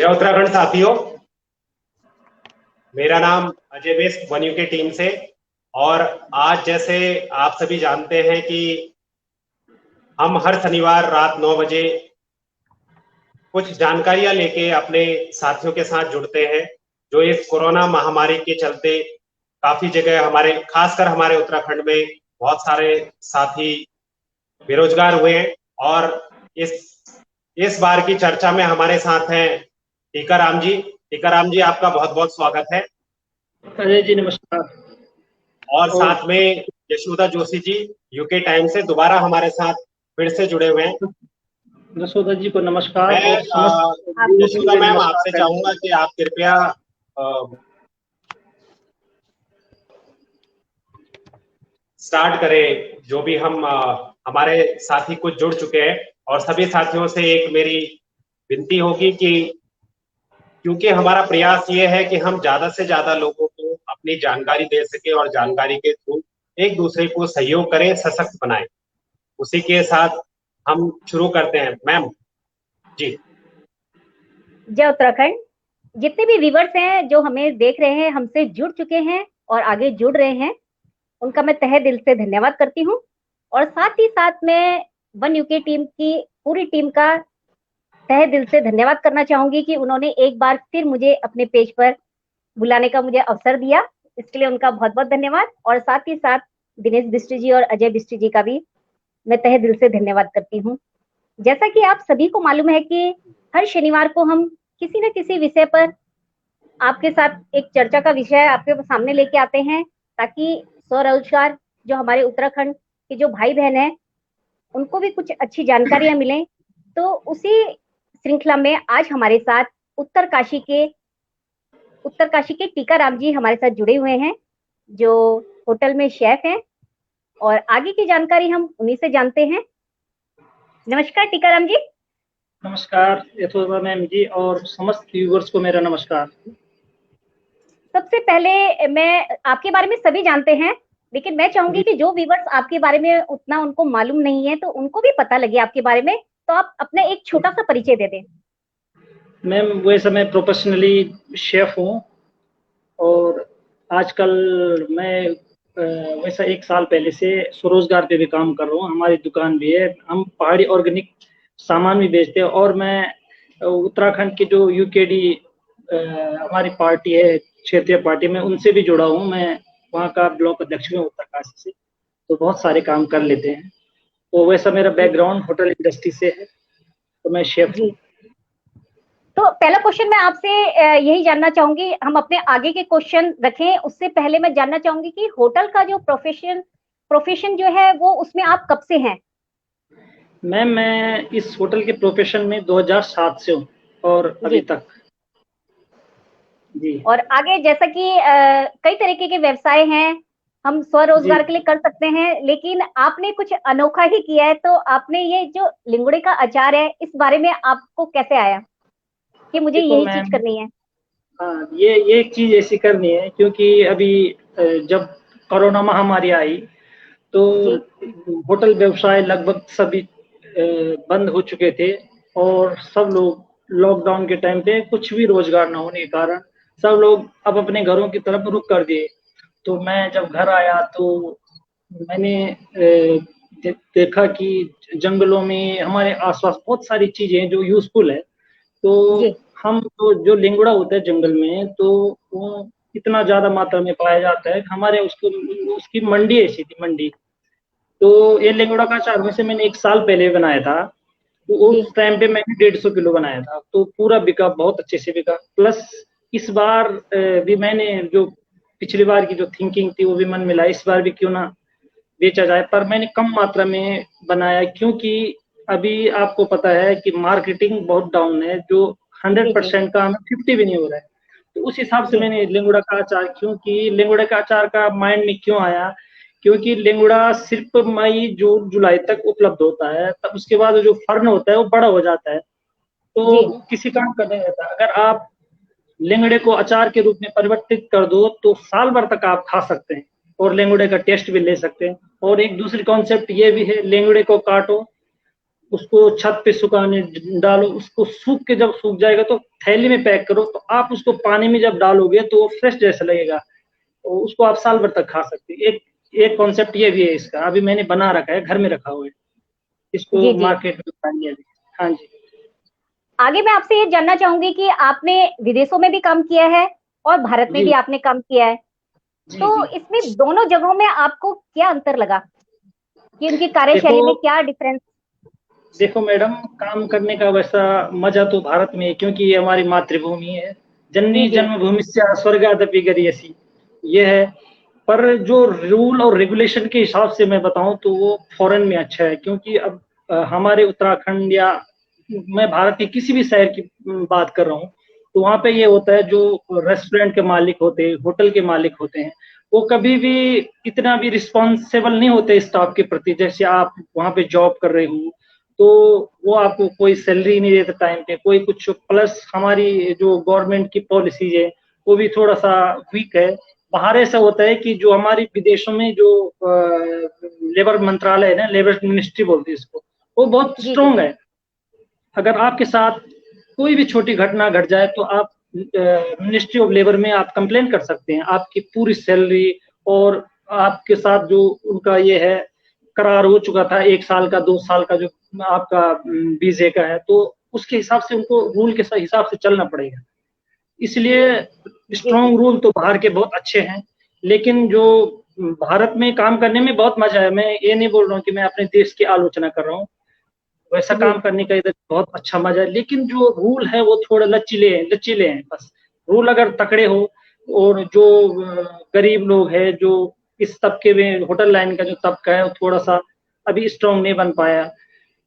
जय उत्तराखंड साथियों। मेरा नाम Ajay base one UK team से। और आज जैसे आप सभी जानते हैं कि हम हर शनिवार रात 9 बजे कुछ जानकारियां लेके अपने साथियों के साथ जुड़ते हैं, जो इस कोरोना महामारी के चलते काफी जगह हमारे, खासकर हमारे उत्तराखंड में बहुत सारे साथी बेरोजगार हुए हैं। और इस बार की चर्चा में हमारे साथ हैं टीकाराम जी। टीकाराम जी, आपका बहुत बहुत स्वागत है। अजय जी नमस्कार। और साथ में यशोदा जोशी जी यूके टाइम से दोबारा हमारे साथ फिर से जुड़े हुए हैं। यशोदा जी को नमस्कार। मैं और समस्त यशोदा मैम, आपसे चाहूंगा कि आप कृपया स्टार्ट करें। जो भी हम हमारे साथी कुछ जुड़ चुके हैं, और सभी साथियों से एक मेरी विनती होगी कि क्योंकि हमारा प्रयास ये है कि हम ज्यादा से ज्यादा लोगों को अपनी जानकारी दे सके और जानकारी के थ्रू एक दूसरे को सहयोग करें, सशक्त बनाएं। उसी के साथ हम शुरू करते हैं। मैम जी। जय उत्तराखंड। जितने भी व्यूअर्स हैं जो हमें देख रहे हैं, हमसे जुड़ चुके हैं और आगे जुड़ रहे हैं, उनका मैं तहे दिल से धन्यवाद करती हूं। और साथ ही साथ में वन यूके टीम की पूरी टीम का तहे दिल से धन्यवाद करना चाहूंगी कि उन्होंने एक बार फिर मुझे अपने पेज पर बुलाने का मुझे अवसर दिया। इसके लिए उनका बहुत बहुत धन्यवाद। और साथ ही साथ दिनेश बिष्ट जी और अजय बिष्ट जी का भी मैं तहे दिल से धन्यवाद करती हूँ। जैसा कि आप सभी को मालूम है कि हर शनिवार को हम किसी न किसी विषय पर आपके साथ एक चर्चा का विषय आपके सामने लेके आते हैं, ताकि स्वरोजगार जो हमारे उत्तराखंड के जो भाई बहन हैं उनको भी कुछ अच्छी जानकारियां मिलें। तो उसी श्रृंखला में आज हमारे साथ उत्तरकाशी के टीकाराम जी हमारे साथ जुड़े हुए हैं, जो होटल में शेफ हैं। और आगे की जानकारी हम उन्हीं से जानते हैं। नमस्कार टीकाराम जी। नमस्कार यशोदा मैम जी, और समस्त व्यूअर्स को मेरा नमस्कार। सबसे पहले मैं आपके बारे में सभी जानते हैं, लेकिन मैं चाहूंगी कि जो व्यूअर्स आपके बारे में उतना उनको मालूम नहीं है, तो उनको भी पता लगे आपके बारे में। तो आप अपना एक छोटा सा परिचय दे दें। मैम वैसे मैं प्रोफेशनली शेफ हूँ, और आजकल मैं वैसा 1 साल पहले से स्वरोजगार पे भी काम कर रहा हूँ। हमारी दुकान भी है, हम पहाड़ी ऑर्गेनिक सामान भी बेचते हैं। और मैं उत्तराखंड की जो यूकेडी हमारी पार्टी है, क्षेत्रीय पार्टी में, उनसे भी जुड़ा हूँ। मैं वहाँ का ब्लॉक अध्यक्ष हूँ उत्तरकाशी से, तो बहुत सारे काम कर लेते हैं। तो वैसा मेरा बैकग्राउंड होटल इंडस्ट्री से है, तो मैं शेफ हूँ। तो पहला क्वेश्चन मैं आपसे यही जानना चाहूंगी, हम अपने आगे के क्वेश्चन रखें उससे पहले मैं जानना चाहूंगी कि होटल का जो प्रोफेशन जो है वो उसमें आप कब से हैं? मैम मैं इस होटल के प्रोफेशन में 2007 से हूँ, और अभी तक जी। और आगे जैसा कि कई तरीके के व्यवसाय हैं, हम स्वरोजगार के लिए कर सकते हैं, लेकिन आपने कुछ अनोखा ही किया है। तो आपने ये जो लिंगुड़े का अचार है, इस बारे में आपको कैसे आया कि मुझे यही चीज करनी है? हाँ, ये एक चीज ऐसी करनी है, क्योंकि अभी जब कोरोना महामारी आई तो होटल व्यवसाय लगभग सभी बंद हो चुके थे, और सब लोग लॉकडाउन के टाइम पे कुछ भी रोजगार न होने के कारण सब लोग अब अपने घरों की तरफ रुख कर दिए। तो मैं जब घर आया तो मैंने देखा कि जंगलों में हमारे आसपास बहुत सारी चीजें जो यूजफुल है। तो हम तो जो लिंगुड़ा होता है जंगल में, तो वो इतना ज्यादा मात्रा में पाया जाता है। हमारे उसकी मंडी ऐसी थी, मंडी। तो ये लिंगुड़ा का अचार वैसे मैंने 1 साल पहले बनाया था, तो उस टाइम पे मैंने 150 किलो बनाया था, तो पूरा बिका, बहुत अच्छे से बिका। प्लस इस बार भी मैंने जो पिछली बार की जो थिंकिंग थी वो भी मन में लाई, इस बार भी क्यों ना बेचा जाए, पर मैंने कम मात्रा में बनाया, क्योंकि अभी आपको पता है कि मार्केटिंग बहुत डाउन है, जो 100% का हमें 50 भी नहीं हो रहा है। तो उस हिसाब से मैंने लिंगुड़ा का अचार, क्योंकि लिंगुड़ा का अचार का माइंड में क्यों आया, क्योंकि लिंगुड़ा सिर्फ मई जून जुलाई तक उपलब्ध होता है, तब उसके बाद जो फर्न होता है वो बड़ा हो जाता है, तो किसी काम का नहीं रहता। अगर आप लिंगड़े को अचार के रूप में परिवर्तित कर दो तो साल भर तक आप खा सकते हैं, और लिंगुड़े का टेस्ट भी ले सकते हैं। और एक दूसरी कॉन्सेप्ट ये भी है, लिंगुड़े को काटो, उसको छत पे सुखाने डालो, उसको सूख के जब सूख जाएगा तो थैली में पैक करो, तो आप उसको पानी में जब डालोगे तो वो फ्रेश जैसा लगेगा, तो उसको आप साल भर तक खा सकते हैं। एक एक कॉन्सेप्ट ये भी है इसका, अभी मैंने बना रखा है, घर में रखा हुआ है, इसको जी जी। मार्केट में उतारेंगे अभी। हाँ जी। आगे मैं आपसे ये जानना चाहूंगी कि आपने विदेशों में भी काम किया है और भारत में भी जी आपने काम किया है, जी तो जी। इसमें दोनों जगहों में आपको क्या अंतर लगा कि उनकी देखो कार्यशैली में क्या डिफरेंस? देखो मैडम, काम करने का वैसा मजा तो भारत में है, क्योंकि ये हमारी मातृभूमि है। जी जननी जी। जन्मभूमि से स्वर्गादपि गरीयसी, ये है। पर जो रूल और रेगुलेशन के हिसाब से मैं बताऊं तो वो फॉरेन में अच्छा है, क्योंकि अब हमारे उत्तराखंड या मैं भारत के किसी भी शहर की बात कर रहा हूँ, तो वहाँ पे ये होता है, जो रेस्टोरेंट के मालिक होते हैं, होटल के मालिक होते हैं, वो कभी भी इतना भी रिस्पॉन्सिबल नहीं होते स्टाफ के प्रति। जैसे आप वहाँ पे जॉब कर रहे हो तो वो आपको कोई सैलरी नहीं देता टाइम पे, कोई कुछ। प्लस हमारी जो गवर्नमेंट की पॉलिसीज है वो भी थोड़ा सा वीक है। बाहर ऐसा होता है कि जो हमारी विदेशों में जो लेबर मंत्रालय है ना, लेबर मिनिस्ट्री बोलते हैं इसको, वो बहुत जी जी। स्ट्रोंग है। अगर आपके साथ कोई भी छोटी घटना घट जाए तो आप मिनिस्ट्री ऑफ लेबर में आप कंप्लेन कर सकते हैं। आपकी पूरी सैलरी और आपके साथ जो उनका ये है, करार हो चुका था 1 साल का 2 साल का, जो आपका वीजे का है, तो उसके हिसाब से उनको रूल के हिसाब से चलना पड़ेगा। इसलिए जी जी। स्ट्रॉन्ग रूल तो बाहर के बहुत अच्छे हैं, लेकिन जो भारत में काम करने में बहुत मजा है। मैं ये नहीं बोल रहा हूँ कि मैं अपने देश की आलोचना कर रहा हूँ, वैसा जी काम करने का इधर बहुत अच्छा मजा है। लेकिन जो रूल है वो थोड़े लचीले हैं बस। रूल अगर तकड़े हो, और जो गरीब लोग हैं, जो इस तबके में होटल लाइन का जो तबका है वो थोड़ा सा अभी स्ट्रांग नहीं बन पाया,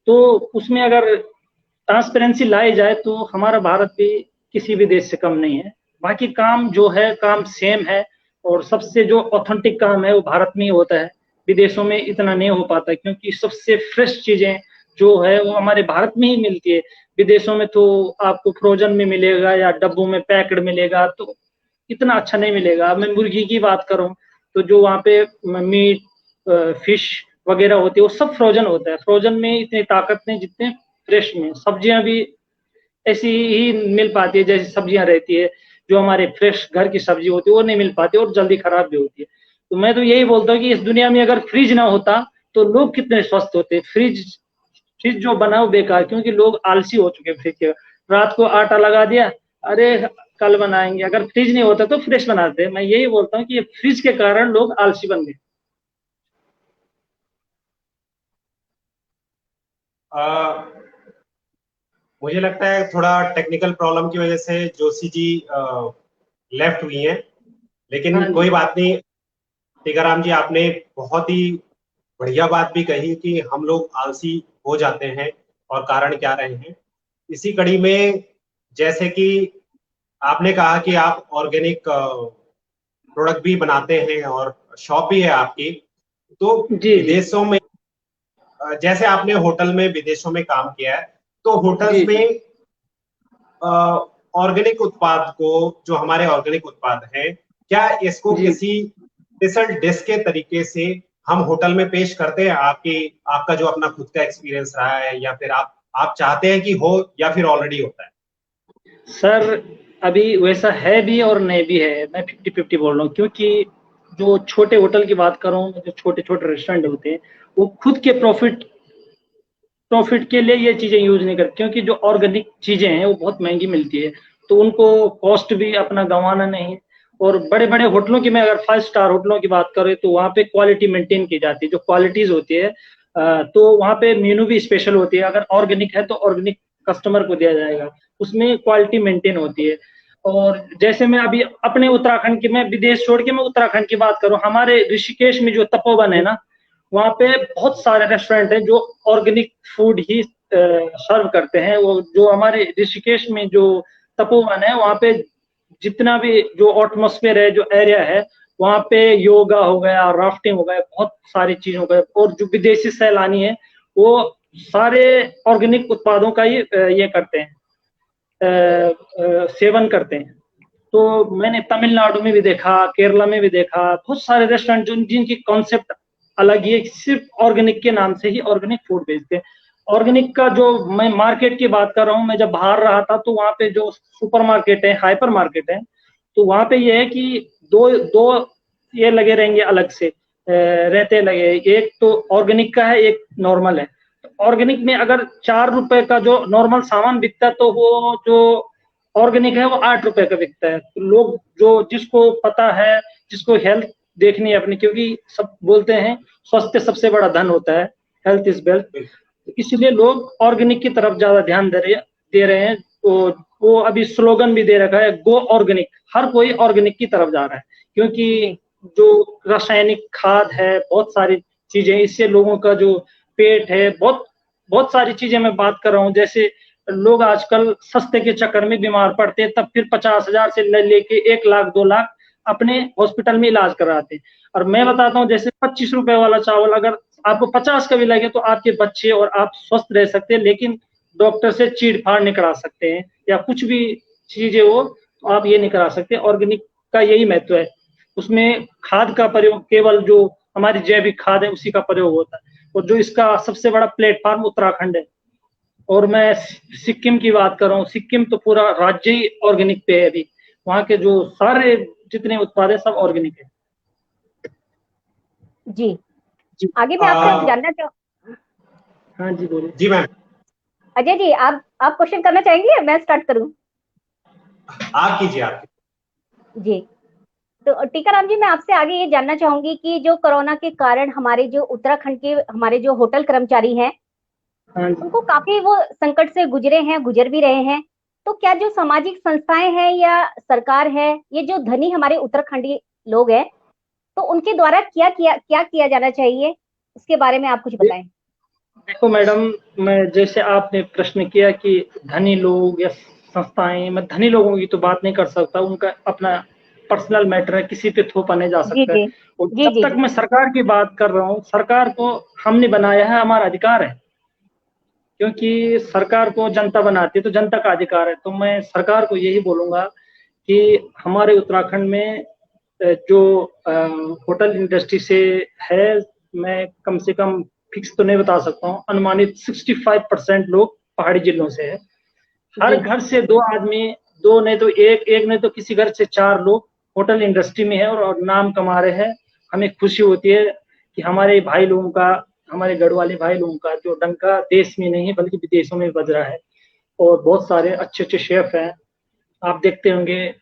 तो उसमें अगर ट्रांसपेरेंसी लाई जाए तो हमारा भारत भी किसी भी देश से कम नहीं है। बाकी काम जो है, काम सेम है, और सबसे जो ऑथेंटिक काम है वो भारत में ही होता है। विदेशों में इतना नहीं हो पाता, क्योंकि सबसे फ्रेश चीजें जो है वो हमारे भारत में ही मिलती है। विदेशों में तो आपको फ्रोजन में मिलेगा या डब्बों में पैक्ड मिलेगा, तो इतना अच्छा नहीं मिलेगा। अब मैं मुर्गी की बात करूं तो जो वहाँ पे मीट, फिश वगैरह होती है वो सब फ्रोजन होता है। फ्रोजन में इतनी ताकत नहीं जितने फ्रेश में। सब्जियां भी ऐसी ही मिल पाती है जैसी सब्जियां रहती है, जो हमारे फ्रेश घर की सब्जी होती है वो नहीं मिल पाती, और जल्दी खराब भी होती है। तो मैं तो यही बोलता हूँ कि इस दुनिया में अगर फ्रिज ना होता तो लोग कितने स्वस्थ होते। फ्रिज फ्रिज जो बना वो बेकार, क्योंकि लोग आलसी हो चुके हैं। फ्रिज के रात को आटा लगा दिया, अरे कल बनाएंगे। अगर फ्रिज नहीं होता तो फ्रेश बनाते। मैं यही बोलता हूँ कि ये फ्रिज के कारण लोग आलसी बन गए। मुझे लगता है थोड़ा टेक्निकल प्रॉब्लम की वजह से जोशी जी लेफ्ट हुई हैं, लेकिन हाँ कोई जी। बात नहीं। टीकाराम जी, आपने बहुत ही बढ़िया बात भी कही कि हम लोग आलसी हो जाते हैं और कारण क्या रहे हैं। इसी कड़ी में, जैसे कि आपने कहा कि आप ऑर्गेनिक प्रोडक्ट भी बनाते हैं और शॉप भी है आपकी, तो जी जी। विदेशों में जैसे आपने होटल में विदेशों में काम किया है, तो होटल्स जी जी। में ऑर्गेनिक उत्पाद को, जो हमारे ऑर्गेनिक उत्पाद हैं, क्या इसको जी किसी स्पेशल डिश के तरीके से हम होटल में पेश करते हैं? आपका जो अपना खुद का एक्सपीरियंस रहा है, या फिर आप चाहते हैं कि हो, या फिर ऑलरेडी होता है? सर, अभी वैसा है भी और नहीं भी है। मैं 50-50 बोल रहा हूँ, क्योंकि जो छोटे होटल की बात कर रहा हूँ, जो छोटे छोटे रेस्टोरेंट होते हैं, वो खुद के प्रॉफिट के लिए ये चीजें यूज नहीं करते, क्योंकि जो ऑर्गेनिक चीजें हैं वो बहुत महंगी मिलती है, तो उनको कॉस्ट भी अपना गंवाना नहीं है। और बड़े बड़े होटलों की, मैं अगर 5 स्टार होटलों की बात करें, तो वहाँ पे क्वालिटी मेंटेन की जाती है, जो क्वालिटीज होती है। तो वहाँ पे मेनू भी स्पेशल होती है। अगर ऑर्गेनिक है तो ऑर्गेनिक कस्टमर को दिया जाएगा, उसमें क्वालिटी मेंटेन होती है। और जैसे मैं अभी अपने उत्तराखंड की, मैं विदेश छोड़ के मैं उत्तराखंड की बात करूँ, हमारे ऋषिकेश में जो तपोवन है ना, वहाँ पे बहुत सारे रेस्टोरेंट हैं जो ऑर्गेनिक फूड ही सर्व करते हैं। वो जो हमारे ऋषिकेश में जो तपोवन है, वहाँ पे जितना भी जो एटमॉस्फेयर है, जो एरिया है, वहाँ पे योगा हो गया, राफ्टिंग हो गया, बहुत सारी चीज हो गए। और जो विदेशी सैलानी है वो सारे ऑर्गेनिक उत्पादों का ये करते हैं, सेवन करते हैं। तो मैंने तमिलनाडु में भी देखा, केरला में भी देखा, बहुत सारे रेस्टोरेंट जो जिनकी कॉन्सेप्ट अलग ही है, सिर्फ ऑर्गेनिक के नाम से ही ऑर्गेनिक फूड बेचते हैं। ऑर्गेनिक का जो मैं मार्केट की बात कर रहा हूँ, मैं जब बाहर रहा था तो वहाँ पे जो सुपर मार्केट है, हाइपर मार्केट है, तो वहाँ पे ये है कि दो दो ये लगे रहेंगे अलग से रहते लगे, एक तो ऑर्गेनिक का है, एक नॉर्मल है। ऑर्गेनिक में अगर 4 रुपए का जो नॉर्मल सामान बिकता है तो वो जो ऑर्गेनिक है वो 8 रुपए का बिकता है। तो लोग जो जिसको पता है, जिसको हेल्थ देखनी है अपनी, क्योंकि सब बोलते हैं स्वास्थ्य सबसे बड़ा धन होता है, हेल्थ इज वेल्थ, इसलिए लोग ऑर्गेनिक की तरफ ज्यादा ध्यान दे रहे हैं। तो वो अभी स्लोगन भी दे रखा है, गो ऑर्गेनिक, हर कोई ऑर्गेनिक की तरफ जा रहा है, क्योंकि जो रासायनिक खाद है, बहुत सारी चीजें, इससे लोगों का जो पेट है, बहुत बहुत सारी चीजें मैं बात कर रहा हूँ। जैसे लोग आजकल सस्ते के चक्कर में बीमार पड़ते हैं, तब फिर 50,000 से लेके 1 लाख 2 लाख अपने हॉस्पिटल में इलाज कराते हैं। और मैं बताता हूँ, जैसे 25 रुपए वाला चावल अगर आपको 50 का भी लगे तो आपके बच्चे और आप स्वस्थ रह सकते हैं, लेकिन डॉक्टर से चीड़ फाड़ नहीं करा सकते हैं, या कुछ भी चीजें हो तो आप ये नहीं करा सकते। ऑर्गेनिक का यही महत्व है, उसमें खाद का प्रयोग केवल जो हमारी जैविक खाद है उसी का प्रयोग होता है। और जो इसका सबसे बड़ा प्लेटफॉर्म उत्तराखंड है, और मैं सिक्किम की बात कर रहा हूँ, सिक्किम तो पूरा राज्य ही ऑर्गेनिक पे है अभी, वहाँ के जो सारे जितने उत्पाद है सब ऑर्गेनिक है। जी आगे मैं आपसे जानना चाहूँ। हाँ जी बोलिए। जी मैम। अजय जी, आप क्वेश्चन करना चाहेंगे या मैं स्टार्ट करूं? आप कीजिए, आप। जी, तो टीकाराम जी, मैं आपसे आगे ये जानना चाहूंगी कि जो कोरोना के कारण हमारे जो उत्तराखंड के हमारे जो होटल कर्मचारी हैं, उनको काफी वो संकट से गुजरे हैं, गुजर भी रहे हैं। तो क्या जो सामाजिक संस्थाएं हैं या सरकार है, ये जो धनी हमारे उत्तराखंडी लोग हैं, तो उनके द्वारा क्या किया जाना चाहिए, इसके बारे में आप कुछ बताएं। देखो मैडम, मैं जैसे आपने प्रश्न किया कि धनी लोग या संस्थाएं, मैं धनी लोगों की तो बात नहीं कर सकता, उनका अपना पर्सनल मैटर है, किसी पे थोपा नहीं जा सकता है। और जब तक मैं सरकार की बात कर रहा हूँ, सरकार को हमने बनाया है, हमारा अधिकार है, क्योंकि सरकार को जनता बनाती है तो जनता का अधिकार है। तो मैं सरकार को यही बोलूंगा कि हमारे उत्तराखंड में जो होटल इंडस्ट्री से है, मैं कम से कम फिक्स तो नहीं बता सकता हूँ, अनुमानित 65% लोग पहाड़ी जिलों से है। हर घर से 2 आदमी, 2 नहीं तो एक नहीं तो किसी घर से 4 लोग होटल इंडस्ट्री में है और नाम कमा रहे हैं। हमें खुशी होती है कि हमारे भाई लोगों का, हमारे गढ़वाली भाई लोगों का जो डंका देश में नहीं बल्कि विदेशों में बज रहा है। और बहुत सारे अच्छे अच्छे शेफ हैं, आप देखते होंगे।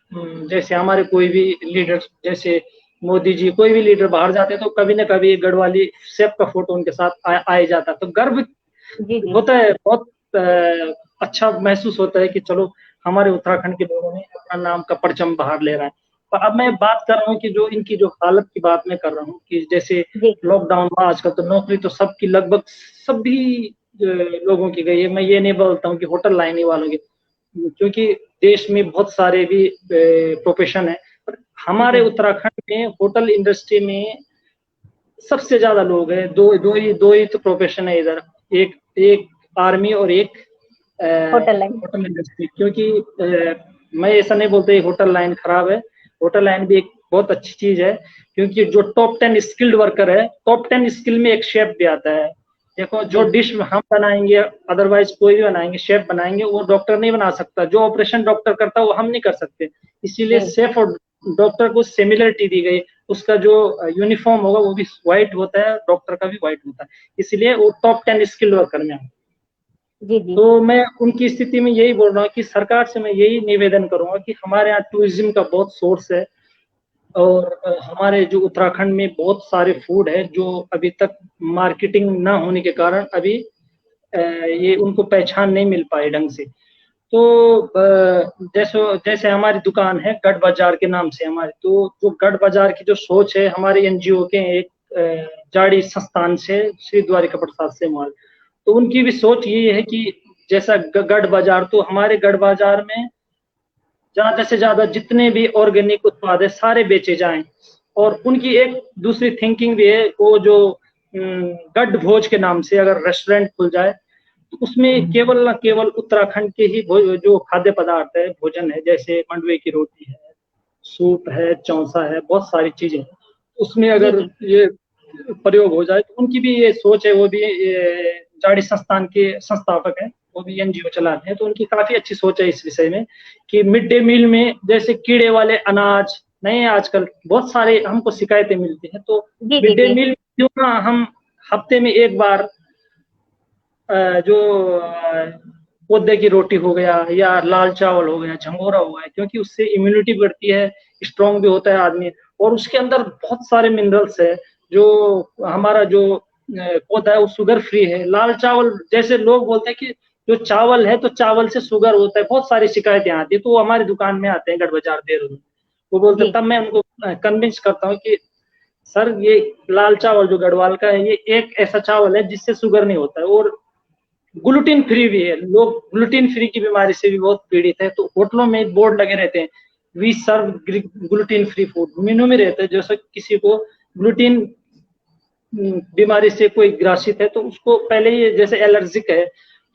जैसे हमारे कोई भी लीडर, जैसे मोदी जी, कोई भी लीडर बाहर जाते हैं तो कभी ना कभी गढ़वाली शेफ का फोटो उनके साथ आ जाता है, तो गर्व होता है, बहुत अच्छा महसूस होता है कि चलो हमारे उत्तराखंड के लोगों ने अपना नाम का परचम बाहर ले रहा है। पर अब मैं बात कर रहा हूँ कि जो इनकी जो हालत की बात मैं कर रहा हूँ कि जैसे लॉकडाउन में आजकल तो नौकरी तो सबकी, लगभग सभी लोगों की गई है। मैं ये नहीं बोलता हूँ कि होटल लाइन ही वालों की, क्योंकि देश में बहुत सारे भी प्रोफेशन है, पर हमारे उत्तराखंड में होटल इंडस्ट्री में सबसे ज्यादा लोग हैं। दो ही तो प्रोफेशन है इधर, एक आर्मी और एक होटल इंडस्ट्री। क्योंकि मैं ऐसा नहीं बोलता होटल लाइन खराब है, होटल लाइन भी एक बहुत अच्छी चीज है, क्योंकि जो टॉप 10 स्किल्ड वर्कर है, टॉप 10 स्किल में एक शेफ भी आता है। देखो, जो डिश हम बनाएंगे, अदरवाइज कोई भी बनाएंगे, शेफ बनाएंगे, वो डॉक्टर नहीं बना सकता। जो ऑपरेशन डॉक्टर करता है वो हम नहीं कर सकते, इसीलिए शेफ और डॉक्टर को सिमिलरिटी दी गई। उसका जो यूनिफॉर्म होगा वो भी व्हाइट होता है, डॉक्टर का भी व्हाइट होता है, इसलिए वो टॉप 10 स्किल्ड वर्कर में है। तो मैं उनकी स्थिति में यही बोल रहा हूँ कि सरकार से मैं यही निवेदन करूंगा कि हमारे यहाँ टूरिज्म का बहुत सोर्स है, और हमारे जो उत्तराखंड में बहुत सारे फूड है जो अभी तक मार्केटिंग ना होने के कारण अभी ये उनको पहचान नहीं मिल पाई ढंग से। तो जैसे हमारी दुकान है गढ़ बाजार के नाम से हमारी, तो जो गढ़ बाजार की जो सोच है हमारे एनजीओ के एक जाड़ी संस्थान से, श्री द्वारिका प्रसाद सेमवाल, तो उनकी भी सोच ये है कि जैसा गढ़ बाजार, तो हमारे गढ़ बाजार में ज्यादा से ज्यादा जितने भी ऑर्गेनिक उत्पाद है सारे बेचे जाएं। और उनकी एक दूसरी थिंकिंग भी है, वो जो गढ़ भोज के नाम से अगर रेस्टोरेंट खुल जाए तो उसमें केवल न केवल उत्तराखंड के ही जो खाद्य पदार्थ है, भोजन है, जैसे मंडवे की रोटी है, सूप है, चौसा है, बहुत सारी चीजें हैं, उसमें अगर ये प्रयोग हो जाए तो उनकी भी ये सोच है, वो भी जाड़ी संस्थान के संस्थापक हैं, वो भी एनजीओ चलाते हैं, तो उनकी काफी अच्छी सोच है इस विषय में कि मिड डे मील में जैसे कीड़े वाले अनाज नहीं, आजकल बहुत सारे हमको शिकायतें मिलती हैं, तो मिड डे मील क्यों ना हम हफ्ते में एक बार जो पौधे की रोटी हो गया या लाल चावल हो गया, झंगोरा हो गया, क्योंकि उससे इम्यूनिटी बढ़ती है, स्ट्रांग भी होता है आदमी, और उसके अंदर बहुत सारे मिनरल्स है। जो हमारा जो पौधा है वो शुगर फ्री है। लाल चावल जैसे लोग बोलते हैं कि जो चावल है तो चावल से शुगर होता है, बहुत सारी शिकायतें आती है, तो वो हमारी दुकान में आते हैं गढ़ बाजार देहरादून, वो बोलते तब मैं उनको कन्विंस करता हूँ कि सर ये लाल चावल जो गढ़वाल का है ये एक ऐसा चावल है जिससे शुगर नहीं होता है, और ग्लूटीन फ्री भी है। लोग ग्लूटीन फ्री की बीमारी से भी बहुत पीड़ित है, तो होटलों में बोर्ड लगे रहते हैं we serve gluten free food, menu में रहता है। जैसे किसी को ग्लूटीन बीमारी से कोई ग्रासित है तो उसको पहले ही, जैसे एलर्जिक है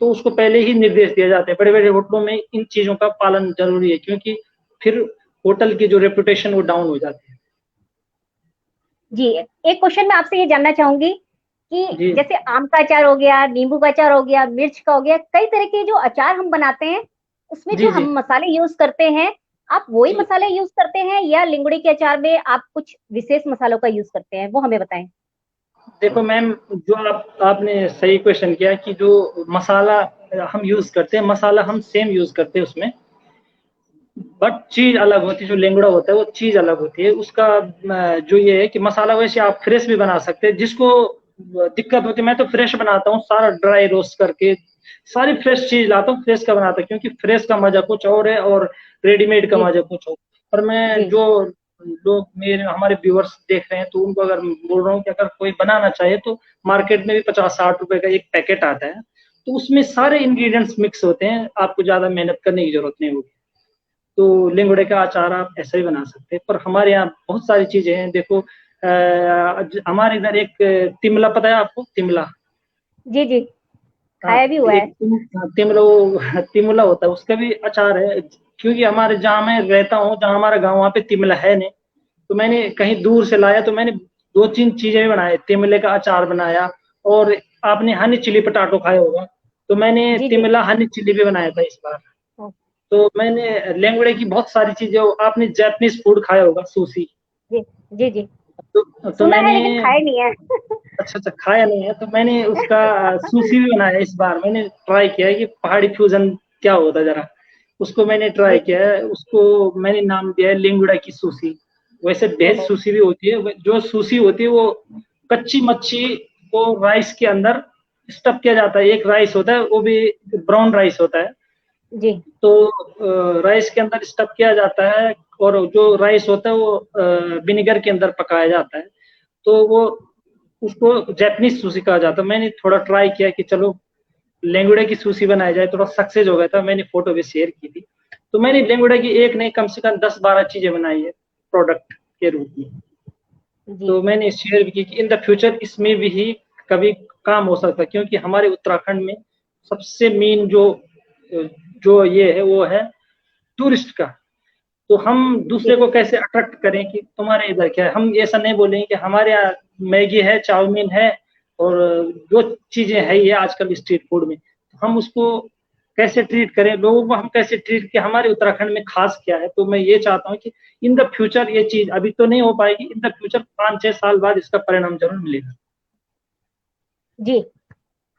तो उसको पहले ही निर्देश दिया जाता है। बड़े बड़े होटलों में इन चीजों का पालन जरूरी है, क्योंकि फिर होटल की जो रेपुटेशन वो डाउन हो जाती है। जी, एक क्वेश्चन मैं आपसे ये जानना चाहूंगी कि जैसे आम का अचार हो गया, नींबू का अचार हो गया, मिर्च का हो गया, कई तरह के जो अचार हम बनाते हैं उसमें जो हम मसाले यूज करते हैं, आप वही मसाले यूज करते हैं या लिंगुड़े के अचार में आप कुछ विशेष मसालों का यूज करते हैं, वो हमें बताएं। देखो मैम, जो आपने सही क्वेश्चन किया कि जो मसाला हम यूज करते हैं, मसाला हम सेम यूज करते हैं उसमें, बट चीज अलग होती है। जो लेंगड़ा होता है वो चीज अलग होती है उसका। जो ये है कि मसाला वैसे आप फ्रेश भी बना सकते हैं, जिसको दिक्कत होती है मैं तो फ्रेश बनाता हूँ, सारा ड्राई रोस्ट करके सारी फ्रेश चीज लाता हूँ, फ्रेश का बनाता हूँ, क्योंकि फ्रेश का मजा कुछ और है और रेडीमेड का मजा कुछ और। पर मैं जो लोग मेरे हमारे व्यूअर्स देख रहे हैं तो उनको अगर बोल रहा हूँ कि अगर कोई बनाना चाहे तो मार्केट में भी 50-60 रुपए का एक पैकेट आता है, तो उसमें सारे इंग्रेडिएंट्स मिक्स होते हैं, आपको ज्यादा मेहनत करने की जरूरत नहीं होगी। तो लिंगुड़े का अचार आप ऐसा ही बना सकते हैं। पर हमारे यहाँ बहुत सारी चीजें हैं। देखो हमारे इधर एक तिमला, पता है आपको तिमला? जी जी, खाया भी हुआ है। तिमला होता है, उसका भी अचार है। क्योंकि हमारे जहाँ मैं रहता हूँ, जहाँ हमारा गाँव, वहाँ पे तिमला है नहीं, तो मैंने कहीं दूर से लाया, तो मैंने 2-3 चीजें भी बनाए। तिमले का अचार बनाया, और आपने हनी चिली पटाटो खाया होगा, तो मैंने तिमला हनी चिली भी बनाया था इस बार। तो मैंने लेंगड़े की बहुत सारी चीजें, आपने जापानीज फूड खाया होगा, सुशी? जी जी जी, तो मैंने लेकिन खाया नहीं है। अच्छा खाया नहीं है, तो मैंने उसका सुशी भी बनाया इस बार। मैंने ट्राई किया है कि पहाड़ी फ्यूजन क्या होता है, जरा उसको मैंने ट्राई किया है। उसको मैंने नाम दिया है लिंगुड़ा की सुशी। वैसे वेज सुशी भी होती है। जो सुशी होती है वो कच्ची मच्छी को राइस के अंदर स्टफ किया जाता है। एक राइस होता है, वो भी ब्राउन राइस होता है जी, तो राइस के अंदर स्टफ किया जाता है, और जो राइस होता है वो विनेगर के अंदर पकाया जाता है, तो वो उसको जापानीज सुशी कहा जाता है। मैंने थोड़ा ट्राई किया कि चलो लेंगुड़े की सुशी बनाई जाए, थोड़ा सक्सेस हो गया था, मैंने फोटो भी शेयर की थी। तो मैंने लेंगुड़े की एक नहीं, कम से कम 10-12 चीजें बनाई है प्रोडक्ट के रूप में। तो मैंने शेयर भी की कि इन द फ्यूचर इसमें भी कभी काम हो सकता है, क्योंकि हमारे उत्तराखंड में सबसे मेन जो ये है वो है टूरिस्ट का। तो हम दूसरे को कैसे अट्रैक्ट करें कि तुम्हारे इधर क्या है। हम ऐसा नहीं बोलेंगे कि हमारे यहाँ मैगी है, चाउमीन है, और जो चीजें है ये आजकल स्ट्रीट फूड में, तो हम उसको कैसे ट्रीट करें, लोगों को हम कैसे ट्रीट कि हमारे उत्तराखंड में खास क्या है। तो मैं ये चाहता हूँ कि इन द फ्यूचर ये चीज अभी तो नहीं हो पाएगी, इन द फ्यूचर 5-6 साल बाद इसका परिणाम जरूर मिलेगा। जी,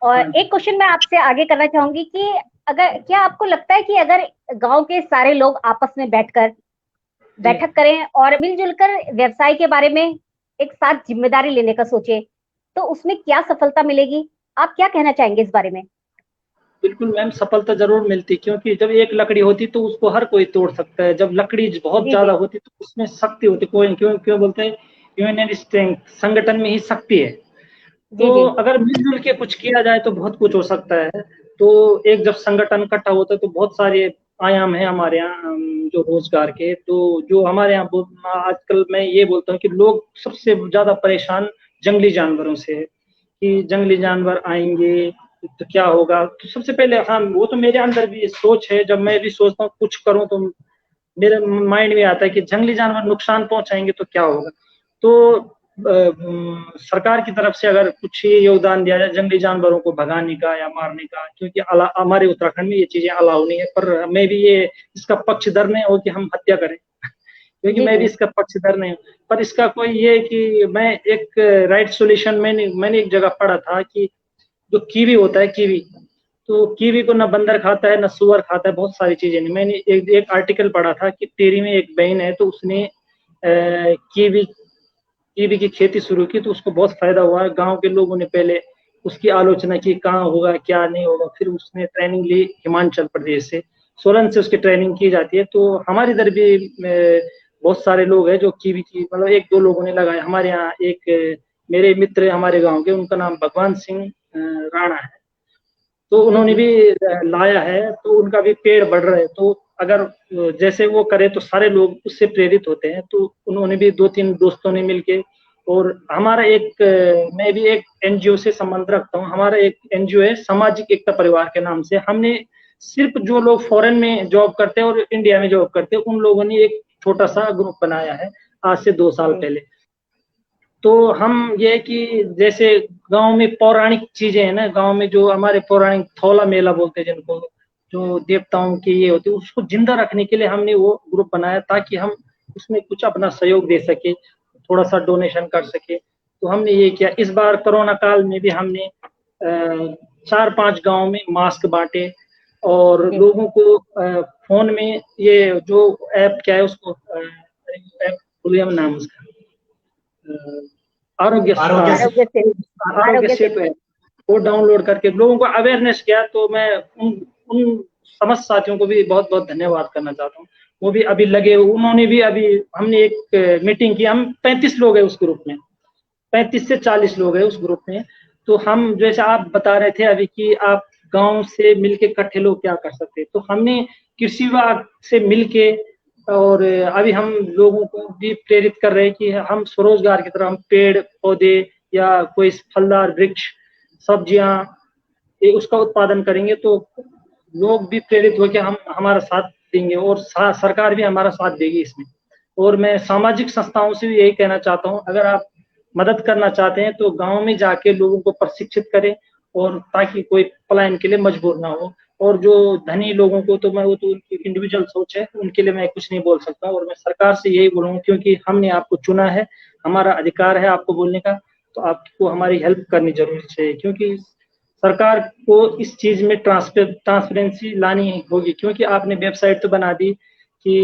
और एक क्वेश्चन मैं आपसे आगे करना चाहूंगी कि अगर क्या आपको लगता है कि अगर गांव के सारे लोग आपस में बैठक करें और मिलजुल कर व्यवसाय के बारे में एक साथ जिम्मेदारी लेने का सोचे, तो उसमें क्या सफलता मिलेगी? आप क्या कहना चाहेंगे इस बारे में? बिल्कुल मैम, सफलता जरूर मिलती, क्योंकि जब एक लकड़ी होती तो उसको हर कोई तोड़ सकता है। जब लकड़ी बहुत ज्यादा होती तो उसमें शक्ति होती। कोई क्यों बोलते हैं यूनियन स्ट्रेंथ, संगठन में ही शक्ति है। तो अगर मिलजुल के कुछ किया जाए तो बहुत कुछ हो सकता है। तो एक जब संगठन इकट्ठा होता है तो बहुत सारे आयाम है हमारे यहाँ जो रोजगार के। तो जो हमारे यहाँ आजकल मैं ये बोलता हूँ कि लोग सबसे ज्यादा परेशान जंगली जानवरों से है, कि जंगली जानवर आएंगे तो क्या होगा। तो सबसे पहले हाँ, वो तो मेरे अंदर भी सोच है, जब मैं भी सोचता हूँ कुछ करूँ तो मेरे माइंड में आता है कि जंगली जानवर नुकसान पहुंचाएंगे तो क्या होगा। तो सरकार की तरफ से अगर कुछ योगदान दिया जाए जंगली जानवरों को भगाने का या मारने का, क्योंकि हमारे उत्तराखंड में ये चीजें अलाउ नहीं है। पर मैं भी ये इसका पक्षधर नहीं हो कि हम हत्या करें, क्योंकि मैं भी इसका पक्षधर नहीं हूँ। पर इसका कोई ये कि मैं एक राइट सॉल्यूशन मैंने एक जगह पढ़ा था कि जो कीवी होता है, कीवी, तो कीवी को ना बंदर खाता है ना सुअर खाता है, बहुत सारी चीजें नहीं। मैंने एक आर्टिकल पढ़ा था कि टेरी में एक बहन है, तो उसने कीवी की खेती शुरू की, तो उसको बहुत फायदा हुआ। गांव के लोगों ने पहले उसकी आलोचना की, कहाँ होगा क्या नहीं होगा, फिर उसने ट्रेनिंग ली हिमाचल प्रदेश से, सोलन से उसकी ट्रेनिंग की जाती है। तो हमारे इधर भी बहुत सारे लोग हैं जो कीवी की, मतलब एक दो लोगों ने लगाया। हमारे यहाँ एक मेरे मित्र है हमारे गांव के, उनका नाम भगवान सिंह राणा है, तो उन्होंने भी लाया है, तो उनका भी पेड़ बढ़ रहे हैं। तो अगर जैसे वो करे तो सारे लोग उससे प्रेरित होते हैं। तो उन्होंने भी 2-3 दोस्तों ने मिलके, और हमारा मैं भी एक एनजीओ से संबंध रखता हूँ। हमारा एक एनजीओ है सामाजिक एकता परिवार के नाम से। हमने सिर्फ जो लोग फॉरेन में जॉब करते हैं और इंडिया में जॉब करते हैं, उन लोगों ने एक छोटा सा ग्रुप बनाया है आज से 2 साल पहले। तो हम ये कि जैसे गांव में पौराणिक चीजें हैं ना, गांव में जो हमारे पौराणिक थौला मेला बोलते हैं जिनको, जो देवताओं के ये होते हैं, उसको जिंदा रखने के लिए हमने वो ग्रुप बनाया, ताकि हम उसमें कुछ अपना सहयोग दे सके, थोड़ा सा डोनेशन कर सके। तो हमने ये किया। इस बार कोरोना काल में भी हमने 4-5 गांव में मास्क बांटे, और लोगों को फोन में ये जो ऐप क्या है उसको ऐप भूलिए नाम उसका, आरोग्य सेतु है, वो डाउनलोड करके लोगों को अवेयरनेस किया। तो मैं उन समस्त साथियों को भी बहुत बहुत धन्यवाद करना चाहता हूँ। वो भी अभी लगे, उन्होंने भी अभी, हमने एक मीटिंग की, हम 35 लोग हैं उस ग्रुप में, 35 से 40 लोग हैं उस ग्रुप में। तो हम, जैसे आप बता रहे थे अभी कि आप गांव से मिलके इकट्ठे लोग क्या कर सकते हैं, तो हमने कृषि विभाग से मिलके, और अभी हम लोगों को भी प्रेरित कर रहे हैं कि हम स्वरोजगार की तरह हम पेड़ पौधे या कोई फलदार वृक्ष, सब्जियां, उसका उत्पादन करेंगे, तो लोग भी प्रेरित होकर हमारा साथ देंगे, और सरकार भी हमारा साथ देगी इसमें। और मैं सामाजिक संस्थाओं से भी यही कहना चाहता हूँ, अगर आप मदद करना चाहते हैं तो गांव में जाके लोगों को प्रशिक्षित करें, और ताकि कोई पलायन के लिए मजबूर ना हो। और जो धनी लोगों को, तो मैं, वो तो उनकी इंडिविजुअल सोच है, उनके लिए मैं कुछ नहीं बोल सकता। और मैं सरकार से यही बोलूंगा, क्योंकि हमने आपको चुना है, हमारा अधिकार है आपको बोलने का, तो आपको हमारी हेल्प करनी जरूरी चाहिए। क्योंकि सरकार को इस चीज में ट्रांसपेरेंसी लानी होगी, क्योंकि आपने वेबसाइट तो बना दी कि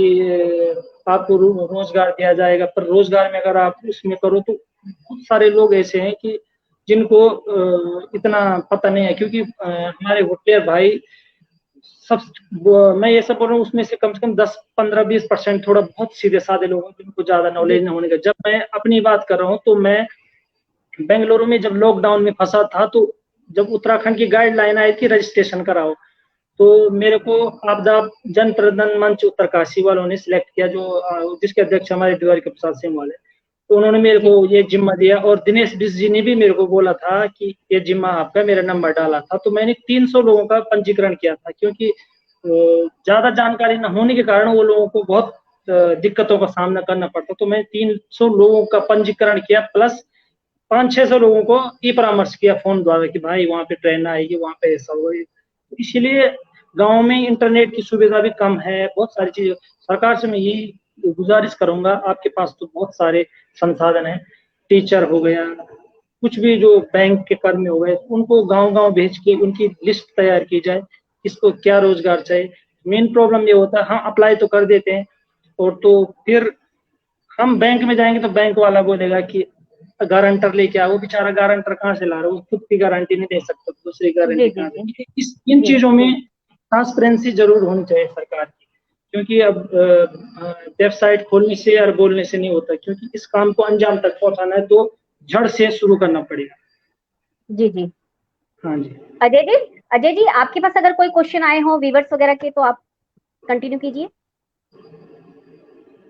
आपको रोजगार दिया जाएगा, पर रोजगार में अगर आप उसमें करो तो बहुत सारे लोग ऐसे हैं कि जिनको इतना पता नहीं है। क्योंकि हमारे होटलियर भाई सब, मैं ये सब बोल रहा हूँ, उसमें से कम 10-15-20% थोड़ा बहुत सीधे साधे लोग हैं जिनको ज्यादा नॉलेज न होने का। जब मैं अपनी बात कर रहा हूँ, तो मैं बेंगलुरु में जब लॉकडाउन में फंसा था, तो जब उत्तराखंड की गाइडलाइन आई थी रजिस्ट्रेशन कराओ, तो मेरे को आपदा जन प्रबंधन मंच उत्तरकाशी वालों ने सिलेक्ट किया, जो जिसके अध्यक्ष हमारे द्वारिका प्रसाद सिंह वाले, तो उन्होंने मेरे को ये जिम्मा दिया। और दिनेश बिस जी ने भी मेरे को बोला था कि ये जिम्मा आपका, मेरा नंबर डाला था। तो मैंने 300 लोगों का पंजीकरण किया था, क्योंकि ज्यादा जानकारी न होने के कारण वो लोगों को बहुत दिक्कतों का सामना करना पड़ता। तो मैं 300 लोगों का पंजीकरण किया, प्लस 500-600 लोगों को ई परामर्श किया फोन द्वारा कि भाई वहाँ पे ट्रेन आएगी, वहाँ पे ऐसा होगा। इसलिए गांव में इंटरनेट की सुविधा भी कम है, बहुत सारी चीजें। सरकार से मैं यही गुजारिश करूंगा, आपके पास तो बहुत सारे संसाधन है, टीचर हो गया, कुछ भी जो बैंक के कर्मी हो गए, उनको गांव-गांव भेज के उनकी लिस्ट तैयार की जाए, किसको क्या रोजगार चाहिए। मेन प्रॉब्लम ये होता है, हम अप्लाई तो कर देते हैं, और तो फिर हम बैंक में जाएंगे तो बैंक वाला बोलेगा कि गारंटर लेके आओ। बेचारा गारंटर कहाँ से ला रहा है, वो खुद की गारंटी नहीं दे सकता, दूसरी गारंटी कहाँ देंगे। इन चीजों में ट्रांसपेरेंसी जरूर होनी चाहिए सरकार की, क्योंकि अब वेबसाइट खोलने से और बोलने से नहीं होता, क्योंकि इस काम को अंजाम तक पहुंचाना है तो जड़ से शुरू करना पड़ेगा। जी जी, हाँ जी। अजय जी आपके पास अगर कोई क्वेश्चन आए हो व्यूअर्स वगैरह के, तो आप कंटिन्यू कीजिए।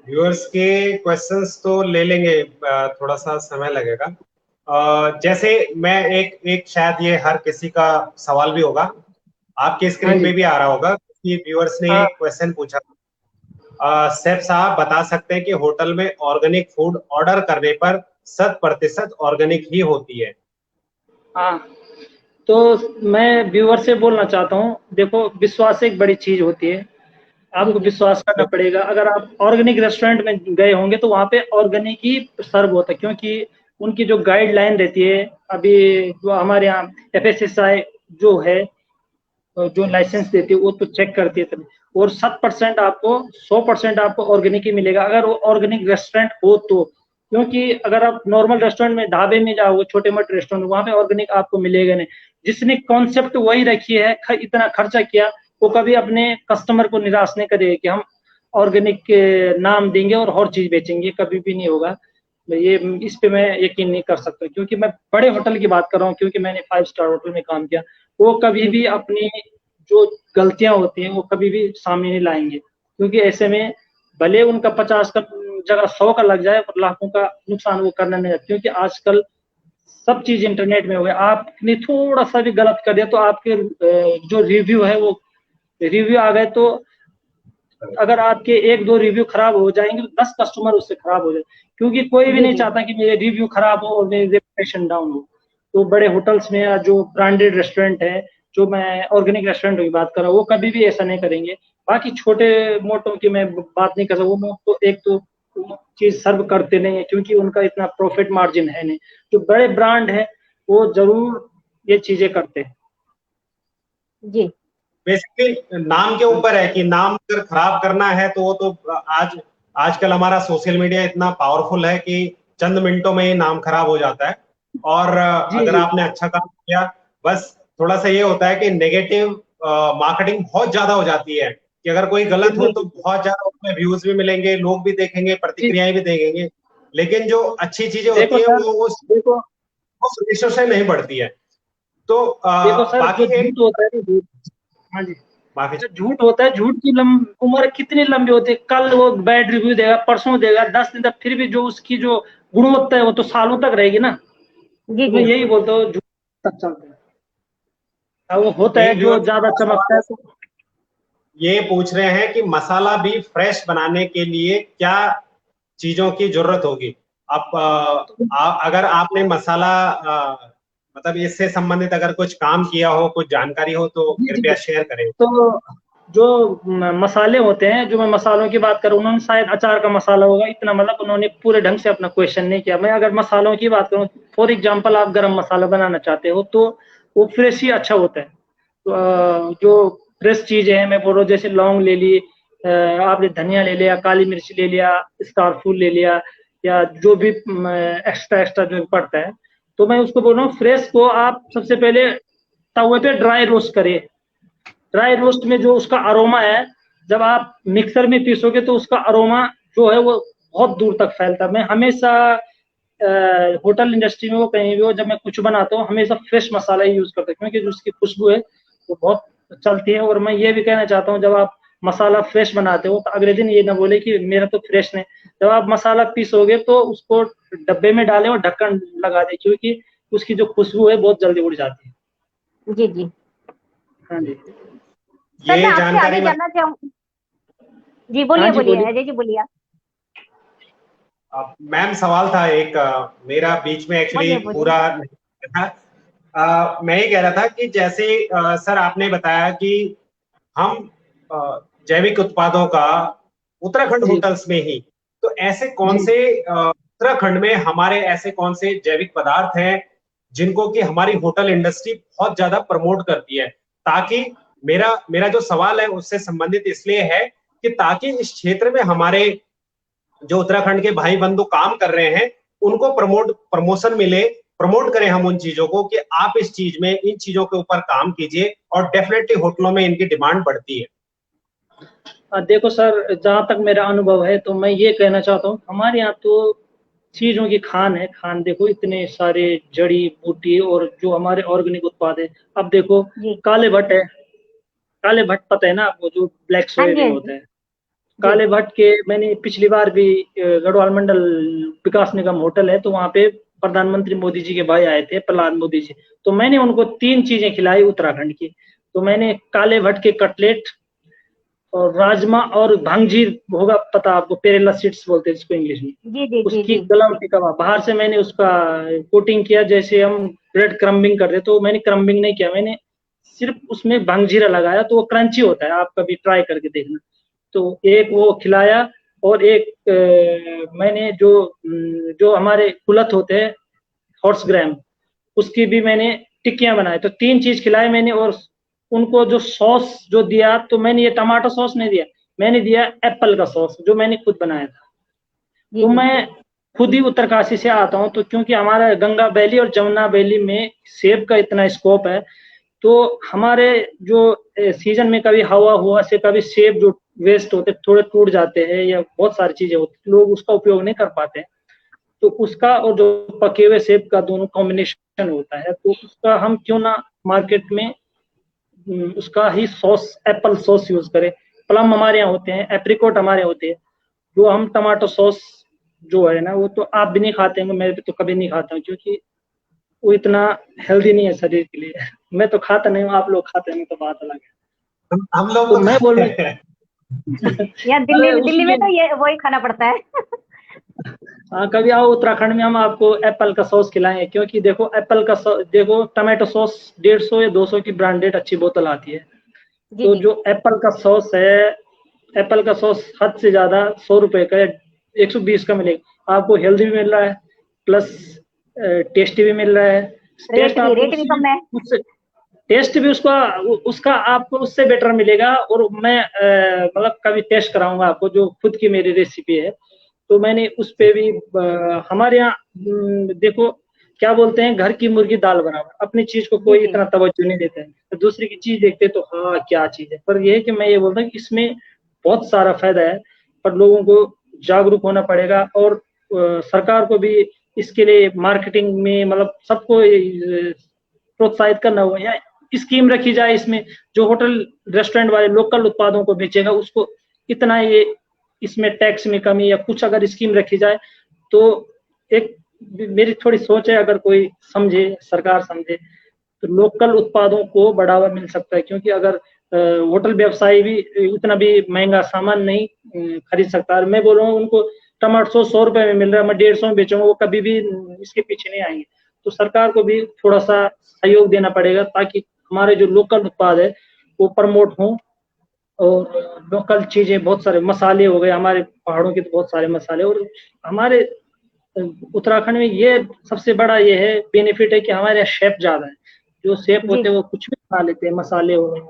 व्यूअर्स के क्वेश्चंस तो ले लेंगे, थोड़ा सा समय लगेगा। जैसे मैं एक शायद ये हर किसी का सवाल भी होगा, आपके स्क्रीन पे भी आ रहा होगा कि व्यूअर्स ने एक क्वेश्चन पूछा, सैफ साहब बता सकते हैं कि होटल में ऑर्गेनिक फूड ऑर्डर करने पर 100% ऑर्गेनिक ही होती है। हाँ, तो मैं व्यूअर से बोलना चाहता हूँ, देखो विश्वास एक बड़ी चीज होती है, आपको जी विश्वास करना पड़ेगा। अगर आप ऑर्गेनिक रेस्टोरेंट में गए होंगे तो वहाँ पे ऑर्गेनिक ही सर्व होता है, क्योंकि उनकी जो गाइडलाइन रहती है, अभी जो हमारे यहाँ FSSAI जो है, जो लाइसेंस देती है, वो तो चेक करती है तभी, और 100% आपको ऑर्गेनिक ही मिलेगा, अगर वो ऑर्गेनिक रेस्टोरेंट हो तो। क्योंकि अगर आप नॉर्मल रेस्टोरेंट में, ढाबे में जाओगे, छोटे मोटे रेस्टोरेंट, वहाँ पे ऑर्गेनिक आपको मिलेगा नहीं। जिसने कॉन्सेप्ट वही रखी है, इतना खर्चा किया, वो कभी अपने कस्टमर को निराश नहीं करेगा कि हम ऑर्गेनिक के नाम देंगे और हर चीज बेचेंगे, कभी भी नहीं होगा। ये इस पे मैं यकीन नहीं कर सकता, क्योंकि मैं बड़े होटल की बात कर रहा हूँ, क्योंकि मैंने 5 स्टार होटल में काम किया। वो कभी भी अपनी जो गलतियां होती हैं वो कभी भी सामने नहीं लाएंगे, क्योंकि ऐसे में भले उनका 50 का जगह 100 का लग जाए, पर लाखों का नुकसान वो करना नहीं है। क्योंकि आजकल सब चीज इंटरनेट में हो गया, आपने थोड़ा सा भी गलत कर दिया तो आपके जो रिव्यू है, वो रिव्यू आ गए तो अगर आपके 1-2 रिव्यू खराब हो जाएंगे तो 10 कस्टमर उससे खराब हो जाए, क्योंकि कोई भी जी नहीं जी चाहता कि मेरे रिव्यू खराब हो और मेरी रेपुटेशन डाउन हो। तो बड़े होटल्स में या जो ब्रांडेड रेस्टोरेंट है, जो मैं ऑर्गेनिक रेस्टोरेंट की बात कर रहा हूँ, वो कभी भी ऐसा नहीं करेंगे। बाकी छोटे मोटों की मैं बात नहीं कर सकता, वो तो एक तो चीज सर्व करते नहीं है, क्योंकि उनका इतना प्रॉफिट मार्जिन है नहीं। जो बड़े ब्रांड है वो जरूर ये चीजें करते हैं। जी बेसिकली नाम के ऊपर है कि नाम अगर खराब करना है तो वो तो आजकल हमारा सोशल मीडिया इतना पावरफुल है कि चंद मिनटों में ही नाम खराब हो जाता है। और जी अगर जी आपने अच्छा काम किया, बस थोड़ा सा ये होता है कि नेगेटिव मार्केटिंग बहुत ज्यादा हो जाती है कि अगर कोई गलत हो बिल्कुल। तो बहुत ज्यादा उसमें व्यूज भी मिलेंगे, लोग भी देखेंगे, जी, प्रतिक्रियाएं भी देखेंगे, लेकिन जो अच्छी चीजें होती देखो है सर, वो देखो उस उद्देश्यों से नहीं बढ़ती है। तो देखो सर, बाकी जो एक झूठ होता है ना, झूठ, हाँ जी, माफी। जो झूठ होता है, झूठ की उम्र कितनी लंबी होती है। कल वो बैड रिव्यू देगा, परसों देगा, 10 दिन तक, फिर भी जो उसकी जो गुणवत्ता है वो तो सालों तक रहेगी ना। जी तो मैं जी यही बोलता हूँ, झूठ तक चलता है। हाँ, वो होता है एक जो व्यूअर ज्यादा चमकता है तो। ये पूछ रहे हैं कि मसाला भी फ्रेश बनाने के लिए क्या चीजों की जरूरत होगी। अब अगर आपने मसाला मतलब इससे संबंधित अगर कुछ काम किया हो, कुछ जानकारी हो तो जी जी कृपया जी। शेयर करें। तो जो मसाले होते हैं, जो मैं मसालों की बात करूँ, उन्होंने शायद अचार का मसाला होगा, इतना मतलब उन्होंने पूरे ढंग से अपना क्वेश्चन नहीं किया। मैं अगर मसालों की बात करूँ, फॉर एग्जांपल आप गरम मसाला बनाना चाहते हो तो वो फ्रेश ही अच्छा होता है। तो जो फ्रेश चीजें हैं, मैं बोल रहा हूँ, जैसे लौंग ले ली, आपने धनिया ले लिया, काली मिर्च ले लिया, स्टार फूल ले लिया, या जो भी एक्स्ट्रा एक्स्ट्रा जो पड़ता है, तो मैं उसको बोल रहा हूँ, फ्रेश को आप सबसे पहले तवे पे ड्राई रोस्ट करिए। ड्राई रोस्ट में जो उसका अरोमा है, जब आप मिक्सर में पीसोगे तो उसका अरोमा जो है वो बहुत दूर तक फैलता है। मैं हमेशा होटल इंडस्ट्री में, वो कहीं भी हो, जब मैं कुछ बनाता हूँ हमेशा फ्रेश मसाला ही यूज करता हूँ, क्योंकि जो उसकी खुशबू है वो बहुत चलती है। और मैं ये भी कहना चाहता हूँ, जब आप मसाला फ्रेश बनाते हो तो अगले दिन ये ना बोले कि मेरा तो फ्रेश नहीं। जब आप मसाला पीसोगे तो उसको डब्बे में डालें और ढक्कन लगा दें, क्योंकि उसकी जो खुशबू है बहुत जल्दी उड़ जाती है। जी जी। हाँ जी। सर मैं ये आपसे आगे जानकारी जानना चाहूँ। जी हाँ बोलिए जी, बोलिए बोलिए। अजय जी, बोलिए आप। मैम सवाल था एक, मेरा बीच में एक्चुअली बोलिए बोलिए। पूरा नहीं था। मैं ये कह रहा था कि जैसे सर आपने बताया कि हम जैविक उत्पादों का उत्तराखंड जी होटल्स में ही, तो ऐसे कौन जी। से उत्तराखंड में हमारे ऐसे कौन से जैविक पदार्थ हैं जिनको कि हमारी होटल इंडस्ट्री बहुत ज्यादा प्रमोट करती है, ताकि मेरा मेरा जो सवाल है उससे संबंधित इसलिए है कि ताकि इस क्षेत्र में हमारे जो उत्तराखंड के भाई बंधु काम कर रहे हैं उनको प्रमोशन मिले, प्रमोट करें हम उन चीजों को कि आप इस चीज में, इन चीजों के ऊपर काम कीजिए, और डेफिनेटली होटलों में इनकी डिमांड बढ़ती है। देखो सर, जहाँ तक मेरा अनुभव है तो मैं ये कहना चाहता हूँ, हमारे यहाँ तो चीज़ों की खान है। खान देखो, इतने सारे जड़ी बूटी और जो हमारे ऑर्गेनिक उत्पाद है। अब देखो, जी काले भट्ट है, काले भट्ट पता है ना आपको, जो ब्लैक हाँ जी सोयाबीन हाँ होता जी। है। जी काले भट्ट के मैंने पिछली बार भी, गढ़वाल मंडल विकास निगम होटल है, तो वहाँ पे प्रधानमंत्री मोदी जी के भाई आए थे, प्रहलाद मोदी जी। तो मैंने उनको 3 चीजें खिलाई उत्तराखंड की। तो मैंने काले भट्ट के कटलेट और राजमा और भांगजीर होगा, पता आपको, पेरेला सीड्स बोलते हैं इसको इंग्लिश में। जी जी जी उसकी जी। गलावटी कबाब बाहर से मैंने उसका कोटिंग किया, जैसे हम ब्रेड क्रम्बिंग करते, तो मैंने क्रम्बिंग नहीं किया, मैंने सिर्फ उसमें भांगजीरा लगाया, तो वो क्रंची होता है, आप कभी ट्राई करके देखना। तो एक वो खिलाया, और एक मैंने जो हमारे कुलथ होते हैं हॉर्स ग्राम, उसकी भी मैंने टिक्कियां बनाई। तो 3 चीज खिलाई मैंने, और उनको जो सॉस जो दिया, तो मैंने ये टमाटो सॉस नहीं दिया, मैंने दिया एप्पल का सॉस जो मैंने खुद बनाया था। जी तो जी मैं खुद ही उत्तरकाशी से आता हूँ, तो क्योंकि हमारा गंगा वैली और जमुना वैली में सेब का इतना स्कोप है, तो हमारे जो सीजन में कभी हवा हुआ से कभी सेब जो वेस्ट होते थोड़े टूट जाते हैं, या बहुत सारी चीजें होती, लोग उसका उपयोग नहीं कर पाते हैं, तो उसका और जो पके हुए सेब का दोनों कॉम्बिनेशन होता है, तो उसका हम क्यों ना मार्केट में उसका ही सॉस, एप्पल सॉस यूज करें। प्लम हमारे यहाँ होते हैं, एप्रिकॉट हमारे होते हैं, जो हम टमाटो सॉस जो है ना, वो तो आप भी नहीं खाते हैं, मैं भी तो कभी नहीं खाता हूँ, क्योंकि वो इतना हेल्दी नहीं है शरीर के लिए। मैं तो खाता नहीं हूँ, आप लोग खाते हैं तो बात अलग है। हम लोग तो तो मैं बोल खाते हैं। रहा यहाँ अरे दिल्ली में उसमें तो ये वही खाना पड़ता है। हाँ, कभी आओ उत्तराखंड में, हम आपको एप्पल का सॉस खिलाएंगे, क्योंकि देखो एप्पल का देखो टमाटो सॉस 150 या 200 की ब्रांडेड अच्छी बोतल आती है। जी तो जी जो एप्पल का सॉस है, एप्पल का सॉस हद से ज्यादा 100 रुपए का या 120 का मिलेगा आपको, हेल्दी भी मिल रहा है, प्लस टेस्टी भी मिल रहा है। टेस्ट आपको रेट भी कम है। उससे टेस्ट भी उसका उसका आपको उससे बेटर मिलेगा। और मैं मतलब कभी टेस्ट कराऊंगा आपको, जो खुद की मेरी रेसिपी है, तो मैंने उस पे भी हमारे यहाँ देखो क्या बोलते हैं, घर की मुर्गी दाल बराबर, अपनी चीज को जी कोई जी इतना तवज्जो नहीं देता है, तो दूसरे की चीज देखते तो हाँ क्या चीज है। पर यह है कि मैं ये बोलता हूँ कि इसमें बहुत सारा फायदा है, पर लोगों को जागरूक होना पड़ेगा, और सरकार को भी इसके लिए मार्केटिंग में मतलब सबको प्रोत्साहित करना होगा, या स्कीम रखी जाए इसमें, जो होटल रेस्टोरेंट वाले लोकल उत्पादों को बेचेगा उसको इतना ये इसमें टैक्स में कमी या कुछ अगर स्कीम रखी जाए, तो एक मेरी थोड़ी सोच है, अगर कोई समझे, सरकार समझे, तो लोकल उत्पादों को बढ़ावा मिल सकता है। क्योंकि अगर होटल व्यवसायी भी इतना भी महंगा सामान नहीं खरीद सकता, और मैं बोल रहा हूँ उनको टमाटर 100 रुपए में मिल रहा है, मैं 150 में बेचूंगा, वो कभी भी इसके पीछे नहीं आएंगे। तो सरकार को भी थोड़ा सा सहयोग देना पड़ेगा, ताकि हमारे जो लोकल उत्पाद है वो प्रमोट हों। और लोकल चीजें, बहुत सारे मसाले हो गए, हमारे पहाड़ों के तो बहुत सारे मसाले, और हमारे उत्तराखंड में ये सबसे बड़ा ये है बेनिफिट है कि हमारे यहाँ शेफ ज्यादा है। जो शेफ जी होते हैं वो कुछ भी बना लेते हैं, मसाले हो गए,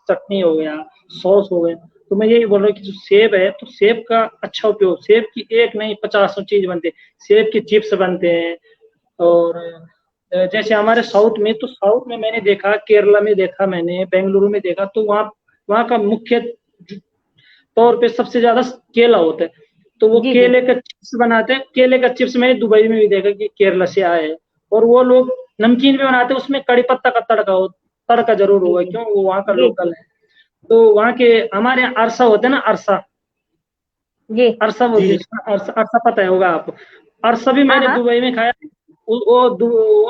चटनी हो गया, सॉस हो गए। तो मैं यही बोल रहा हूँ कि जो सेब है, तो सेब का अच्छा उपयोग, सेब की एक नहीं 50 चीज बनते हैं, सेब के चिप्स बनते हैं। और जैसे हमारे साउथ में, तो साउथ में मैंने देखा, केरला में देखा, मैंने बेंगलुरु में देखा, तो वहाँ वहाँ का मुख्य तौर पे सबसे ज्यादा केला होता है। तो वो जी जी केले का चिप्स बनाते हैं, केले का चिप्स मैंने दुबई में भी देखा कि केरला से आए हैं। और वो लोग नमकीन भी बनाते हैं, उसमें कड़ी पत्ता का तड़का हो, तड़का जरूर जी होगा, जी क्यों, वो वहाँ का जी लोकल जी है। तो वहाँ के हमारे यहाँ अरसा होते हैं ना, अरसा, जी। अरसा जी बोलते जी। हैं, अरसा, अरसा पता है होगा आपको। अरसा भी हाँ मैंने हाँ। दुबई में खाया। वो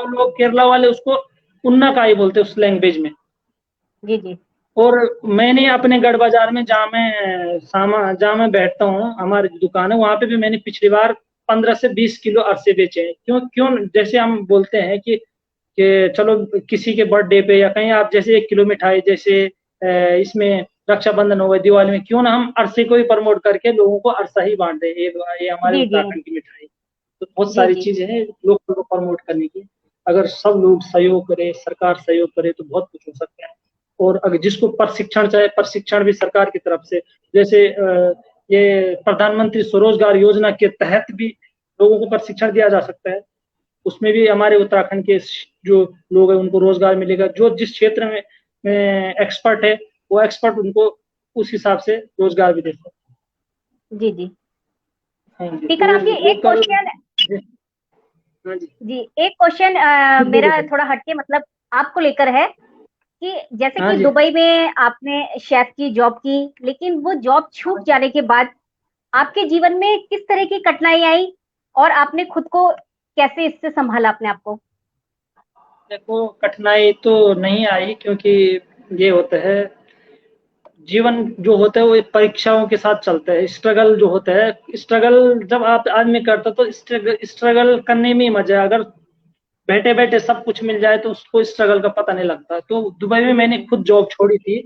लोग केरला वाले उसको उन्ना का ही बोलते हैं उस लैंग्वेज में। जी जी और मैंने अपने गढ़ बाजार में, जहाँ मैं बैठता हूँ, हमारी जो दुकान है, वहां पे भी मैंने पिछली बार 15 से 20 किलो अरसे बेचे हैं। क्यों क्यों, जैसे हम बोलते हैं कि चलो किसी के बर्थडे पे या कहीं, आप जैसे 1 किलो मिठाई, जैसे इसमें रक्षाबंधन हो गई, दिवाली में, क्यों ना हम अरसे को ही प्रमोट करके लोगों को अरसा ही बांट दें, ये हमारे जी जी उत्तराखंड की मिठाई। तो बहुत जी सारी जी चीजें हैं लोगों को प्रमोट करने की। अगर सब लोग सहयोग करें, सरकार सहयोग करे, तो बहुत कुछ हो सकता है। और अगर जिसको प्रशिक्षण चाहे, प्रशिक्षण भी सरकार की तरफ से, जैसे ये प्रधानमंत्री स्वरोजगार योजना के तहत भी लोगों को प्रशिक्षण दिया जा सकता है। उसमें भी हमारे उत्तराखंड के जो लोग हैं उनको रोजगार मिलेगा, जो जिस क्षेत्र में एक्सपर्ट है, वो एक्सपर्ट उनको उस हिसाब से रोजगार भी दे सकते जी जी। हैं। हाँ जी, स्पीकर, तो आप ये एक लोकल। क्वेश्चन, हाँ जी, जी एक क्वेश्चन बोलो मेरा बोलो। थोड़ा हटके मतलब आपको लेकर है, कि जैसे हाँ कि जी। दुबई में आपने शेफ की जॉब की, लेकिन वो जॉब छूट जाने के बाद आपके जीवन में किस तरह की कठिनाई आई, और आपने खुद को कैसे इससे संभाला अपने आप को? देखो कठिनाई तो नहीं आई, क्योंकि ये होता है, जीवन जो होता है वो एक परीक्षाओं के साथ चलता है। स्ट्रगल जो होता है, स्ट्रगल जब आप आदमी करता है तो स्ट्रगल करने में ही मजा है। अगर बैठे बैठे सब कुछ मिल जाए तो उसको स्ट्रगल का पता नहीं लगता। तो दुबई में मैंने खुद जॉब छोड़ी थी,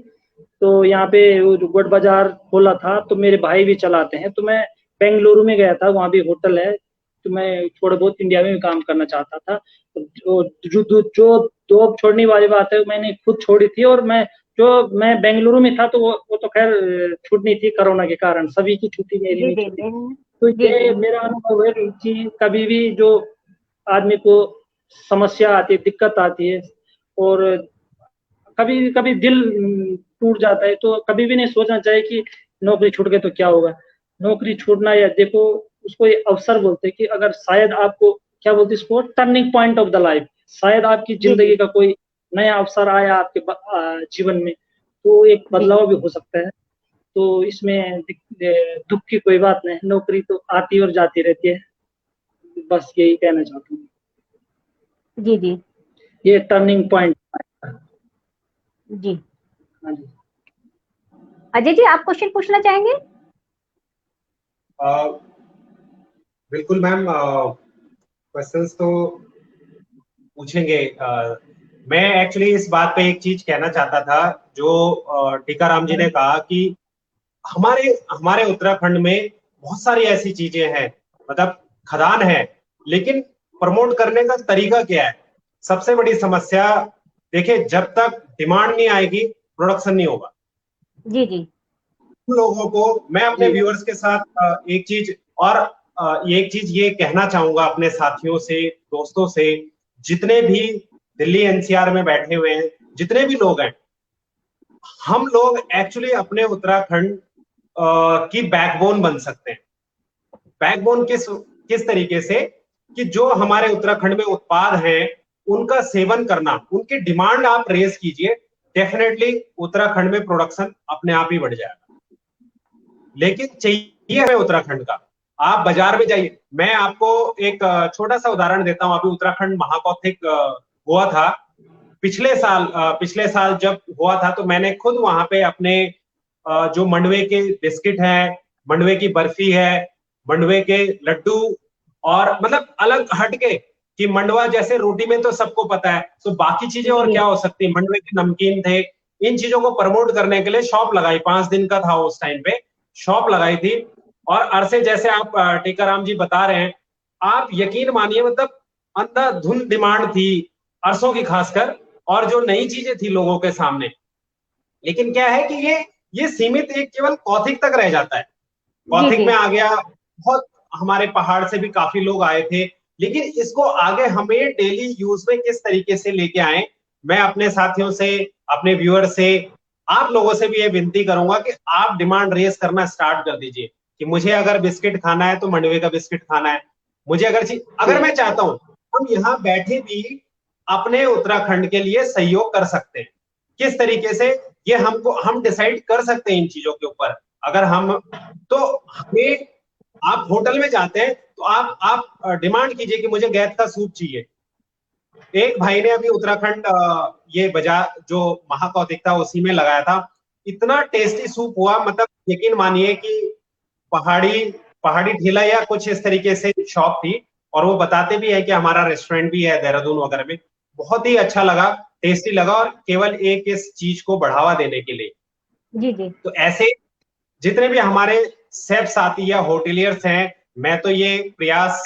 तो यहाँ पे वो जो गोड बाजार खोला था तो मेरे भाई भी चलाते हैं, तो मैं बेंगलुरु में गया था, वहाँ भी होटल है, तो मैं थोड़ा बहुत इंडिया में भी काम करना चाहता था। तो जो जॉब छोड़ने वाली बात है मैंने खुद छोड़ी थी। और मैं बेंगलुरु में था तो वो तो खैर छुट्टी थी, कोरोना के कारण सभी की छुट्टी, मेरी जी नहीं जी छुट्टी। जी तो जी ये जी मेरा अनुभव है कि कभी भी जो आदमी को समस्या आती है, दिक्कत आती है, और कभी कभी दिल टूट जाता है, तो कभी भी नहीं सोचना चाहिए कि नौकरी छूट गई तो क्या होगा। नौकरी छूटना, या देखो उसको ये अवसर बोलते हैं कि अगर शायद आपको, क्या बोलते हैं इसको, turning point of the life, शायद आपकी जी जिंदगी का कोई नया अवसर आया आपके जीवन में, तो एक जी बदलाव भी हो सकता है। तो इसमें दुख की कोई बात नहीं, नौकरी तो आती और जाती रहती है। बस यही कहना चाहता हूँ, जी जी ये टर्निंग पॉइंट। जी। हाँ जी। अजय जी, आप क्वेश्चन पूछना चाहेंगे? बिल्कुल मैम, क्वेश्चंस तो पूछेंगे। मैं एक्चुअली इस बात पे एक चीज कहना चाहता था, जो टीकाराम जी ने कहा कि हमारे हमारे उत्तराखंड में बहुत सारी ऐसी चीजें हैं, मतलब खदान है, लेकिन प्रमोट करने का तरीका क्या है? सबसे बड़ी समस्या, देखिए, जब तक डिमांड नहीं आएगी प्रोडक्शन नहीं होगा। जी जी लोगों को मैं अपने जी व्यूअर्स के साथ एक चीज और एक चीज ये कहना चाहूंगा अपने साथियों से, दोस्तों से, जितने भी दिल्ली एनसीआर में बैठे हुए हैं, जितने भी लोग हैं, हम लोग एक्चुअली अपने उत्तराखंड की बैकबोन बन सकते हैं। बैकबोन किस किस तरीके से, कि जो हमारे उत्तराखंड में उत्पाद हैं उनका सेवन करना, उनकी डिमांड आप रेज कीजिए, डेफिनेटली उत्तराखंड में प्रोडक्शन अपने आप ही बढ़ जाएगा। लेकिन चाहिए हमें उत्तराखंड का। आप बाजार में जाइए, मैं आपको एक छोटा सा उदाहरण देता हूं। अभी उत्तराखंड महाकौतिक हुआ था पिछले साल जब हुआ था, तो मैंने खुद वहां पे अपने जो मंडवे के बिस्किट है, मंडवे की बर्फी है, मंडवे के लड्डू, और मतलब अलग हटके, कि मंडवा जैसे रोटी में तो सबको पता है, तो बाकी चीजें और जी क्या हो सकती है, मंडवे के नमकीन थे। इन चीजों को प्रमोट करने के लिए शॉप लगाई, 5 दिन का था उस टाइम पे, शॉप लगाई थी। और अरसे, जैसे आप टीकाराम जी बता रहे हैं, आप यकीन मानिए, मतलब अंधाधुंध डिमांड थी अरसों की खासकर, और जो नई चीजें थी लोगों के सामने। लेकिन क्या है कि ये सीमित एक केवल कौथिग तक रह जाता है। जी कौथिग जी में आ गया, बहुत हमारे पहाड़ से भी काफी लोग आए थे, लेकिन इसको आगे हमें डेली यूज में किस तरीके से लेके आए, मैं अपने साथियों से, अपने व्यूअर से, आप लोगों से भी ये विनती करूंगा कि आप डिमांड रेस करना स्टार्ट कर दीजिए, कि मुझे अगर बिस्किट खाना है तो मंडवे का बिस्किट खाना है। मुझे अगर मैं चाहता हूं, हम यहाँ बैठे भी अपने उत्तराखंड के लिए सहयोग कर सकते हैं। किस तरीके से, ये हम डिसाइड कर सकते हैं इन चीजों के ऊपर। अगर हम, तो हमें, आप होटल में जाते हैं तो आप डिमांड कीजिए कि मुझे गैस का सूप चाहिए। एक भाई ने अभी उत्तराखंड ये बाजार जो महाकौतिक था उसी में लगाया था, इतना टेस्टी सूप हुआ, मतलब यकीन मानिए कि पहाड़ी पहाड़ी ठेला या कुछ इस तरीके से शॉप थी, और वो बताते भी है कि हमारा रेस्टोरेंट भी है देहरादून वगैरह में। बहुत ही अच्छा लगा, टेस्टी लगा, और केवल एक इस चीज को बढ़ावा देने के लिए। जी जी तो ऐसे जितने भी हमारे सेफ साथी या होटलियर्स हैं, मैं तो ये प्रयास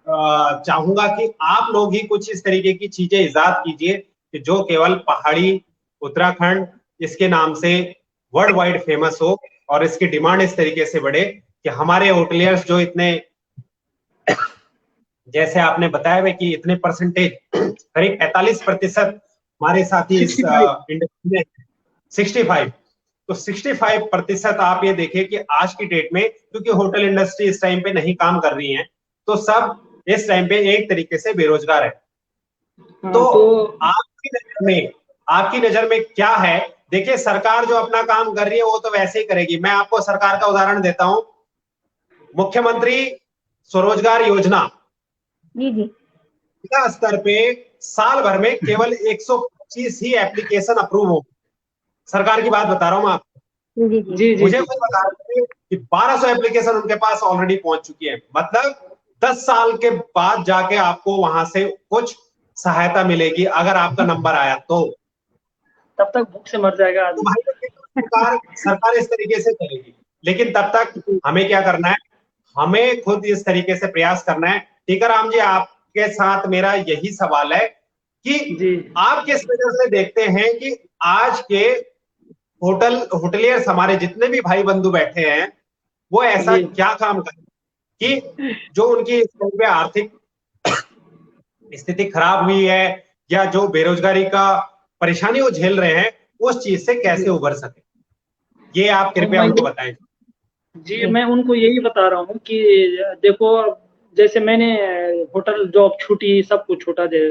चाहूंगा कि आप लोग ही कुछ इस तरीके की चीजें इजाद कीजिए, कि जो केवल पहाड़ी उत्तराखंड इसके नाम से वर्ल्ड वाइड फेमस हो, और इसकी डिमांड इस तरीके से बढ़े कि हमारे होटलियर्स जो इतने, जैसे आपने बताया हुआ कि इतने परसेंटेज, करीब 45% हमारे साथी इस 65। इंडस्ट्री में, 65, तो 65% आप ये देखिए कि आज की डेट में, क्योंकि होटल इंडस्ट्री इस टाइम पे नहीं काम कर रही है, तो सब इस टाइम पे एक तरीके से बेरोजगार है। हाँ, तो तो आपकी नजर में क्या है? देखिए, सरकार जो अपना काम कर रही है वो तो वैसे ही करेगी। मैं आपको सरकार का उदाहरण देता हूं, मुख्यमंत्री स्वरोजगार योजना, जी जी स्तर पे साल भर में केवल 125 ही एप्लीकेशन अप्रूव हो, सरकार की बात बता रहा हूँ मैं आपको। जी जी जी मुझे जी कुछ बता रहे थे कि 1200 एप्लीकेशन उनके पास ऑलरेडी पहुंच चुकी है। मतलब 10 साल के बाद जाके आपको वहां से कुछ सहायता मिलेगी अगर आपका नंबर आया तो। तब तक भूख से मर जाएगा तो आदमी। भाई सरकार सरकार इस तरीके से करेगी, लेकिन तब तक हमें क्या करना है, हमें खुद इस तरीके से प्रयास करना है। टीकाराम जी, आपके साथ मेरा यही सवाल है कि जी आप किस वजह से देखते हैं कि आज के होटलियर्स, हमारे जितने भी भाई बंधु बैठे हैं, वो ऐसा जी क्या काम करें कि जो उनकी इस टाइम पे आर्थिक स्थिति खराब हुई है या जो बेरोजगारी का परेशानी वो झेल रहे हैं, उस चीज से जी। कैसे उभर सके, ये आप तो कृपया मैं उनको बताएं। जी मैं उनको यही बता रहा हूँ कि देखो, अब जैसे मैंने होटल जॉब छूटी, सब कुछ छूटा दे,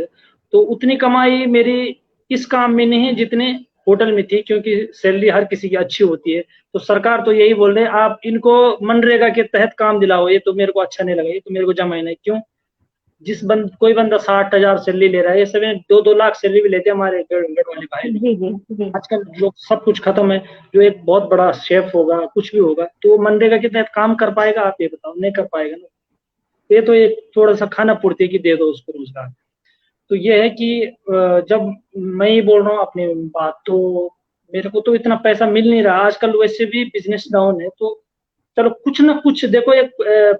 तो उतनी कमाई मेरी इस काम में नहीं है जितने होटल में थी, क्योंकि सैलरी हर किसी की अच्छी होती है। तो सरकार तो यही बोल रहे हैं, आप इनको मनरेगा के तहत काम दिलाओ। ये तो मेरे को अच्छा नहीं लगा, ये तो मेरे को जमा ही नहीं। क्यों? कोई बंदा 60,000 सैलरी ले रहा है, ये सब 2-2 लाख सैलरी भी लेते हैं हमारे गढ़ वाले भाई। जी जी जी आजकल जो सब कुछ खत्म है, जो एक बहुत बड़ा शेफ होगा, कुछ भी होगा, तो वो मनरेगा के तहत काम कर पाएगा? आप ये बताओ, नहीं कर पाएगा ना। ये तो एक थोड़ा सा खाना पूर्ति की दे दो उसको रोजगार। तो ये है कि जब मैं ही बोल रहा हूँ अपनी बात, तो मेरे को तो इतना पैसा मिल नहीं रहा आजकल, वैसे भी बिजनेस डाउन है। तो चलो कुछ ना कुछ देखो, एक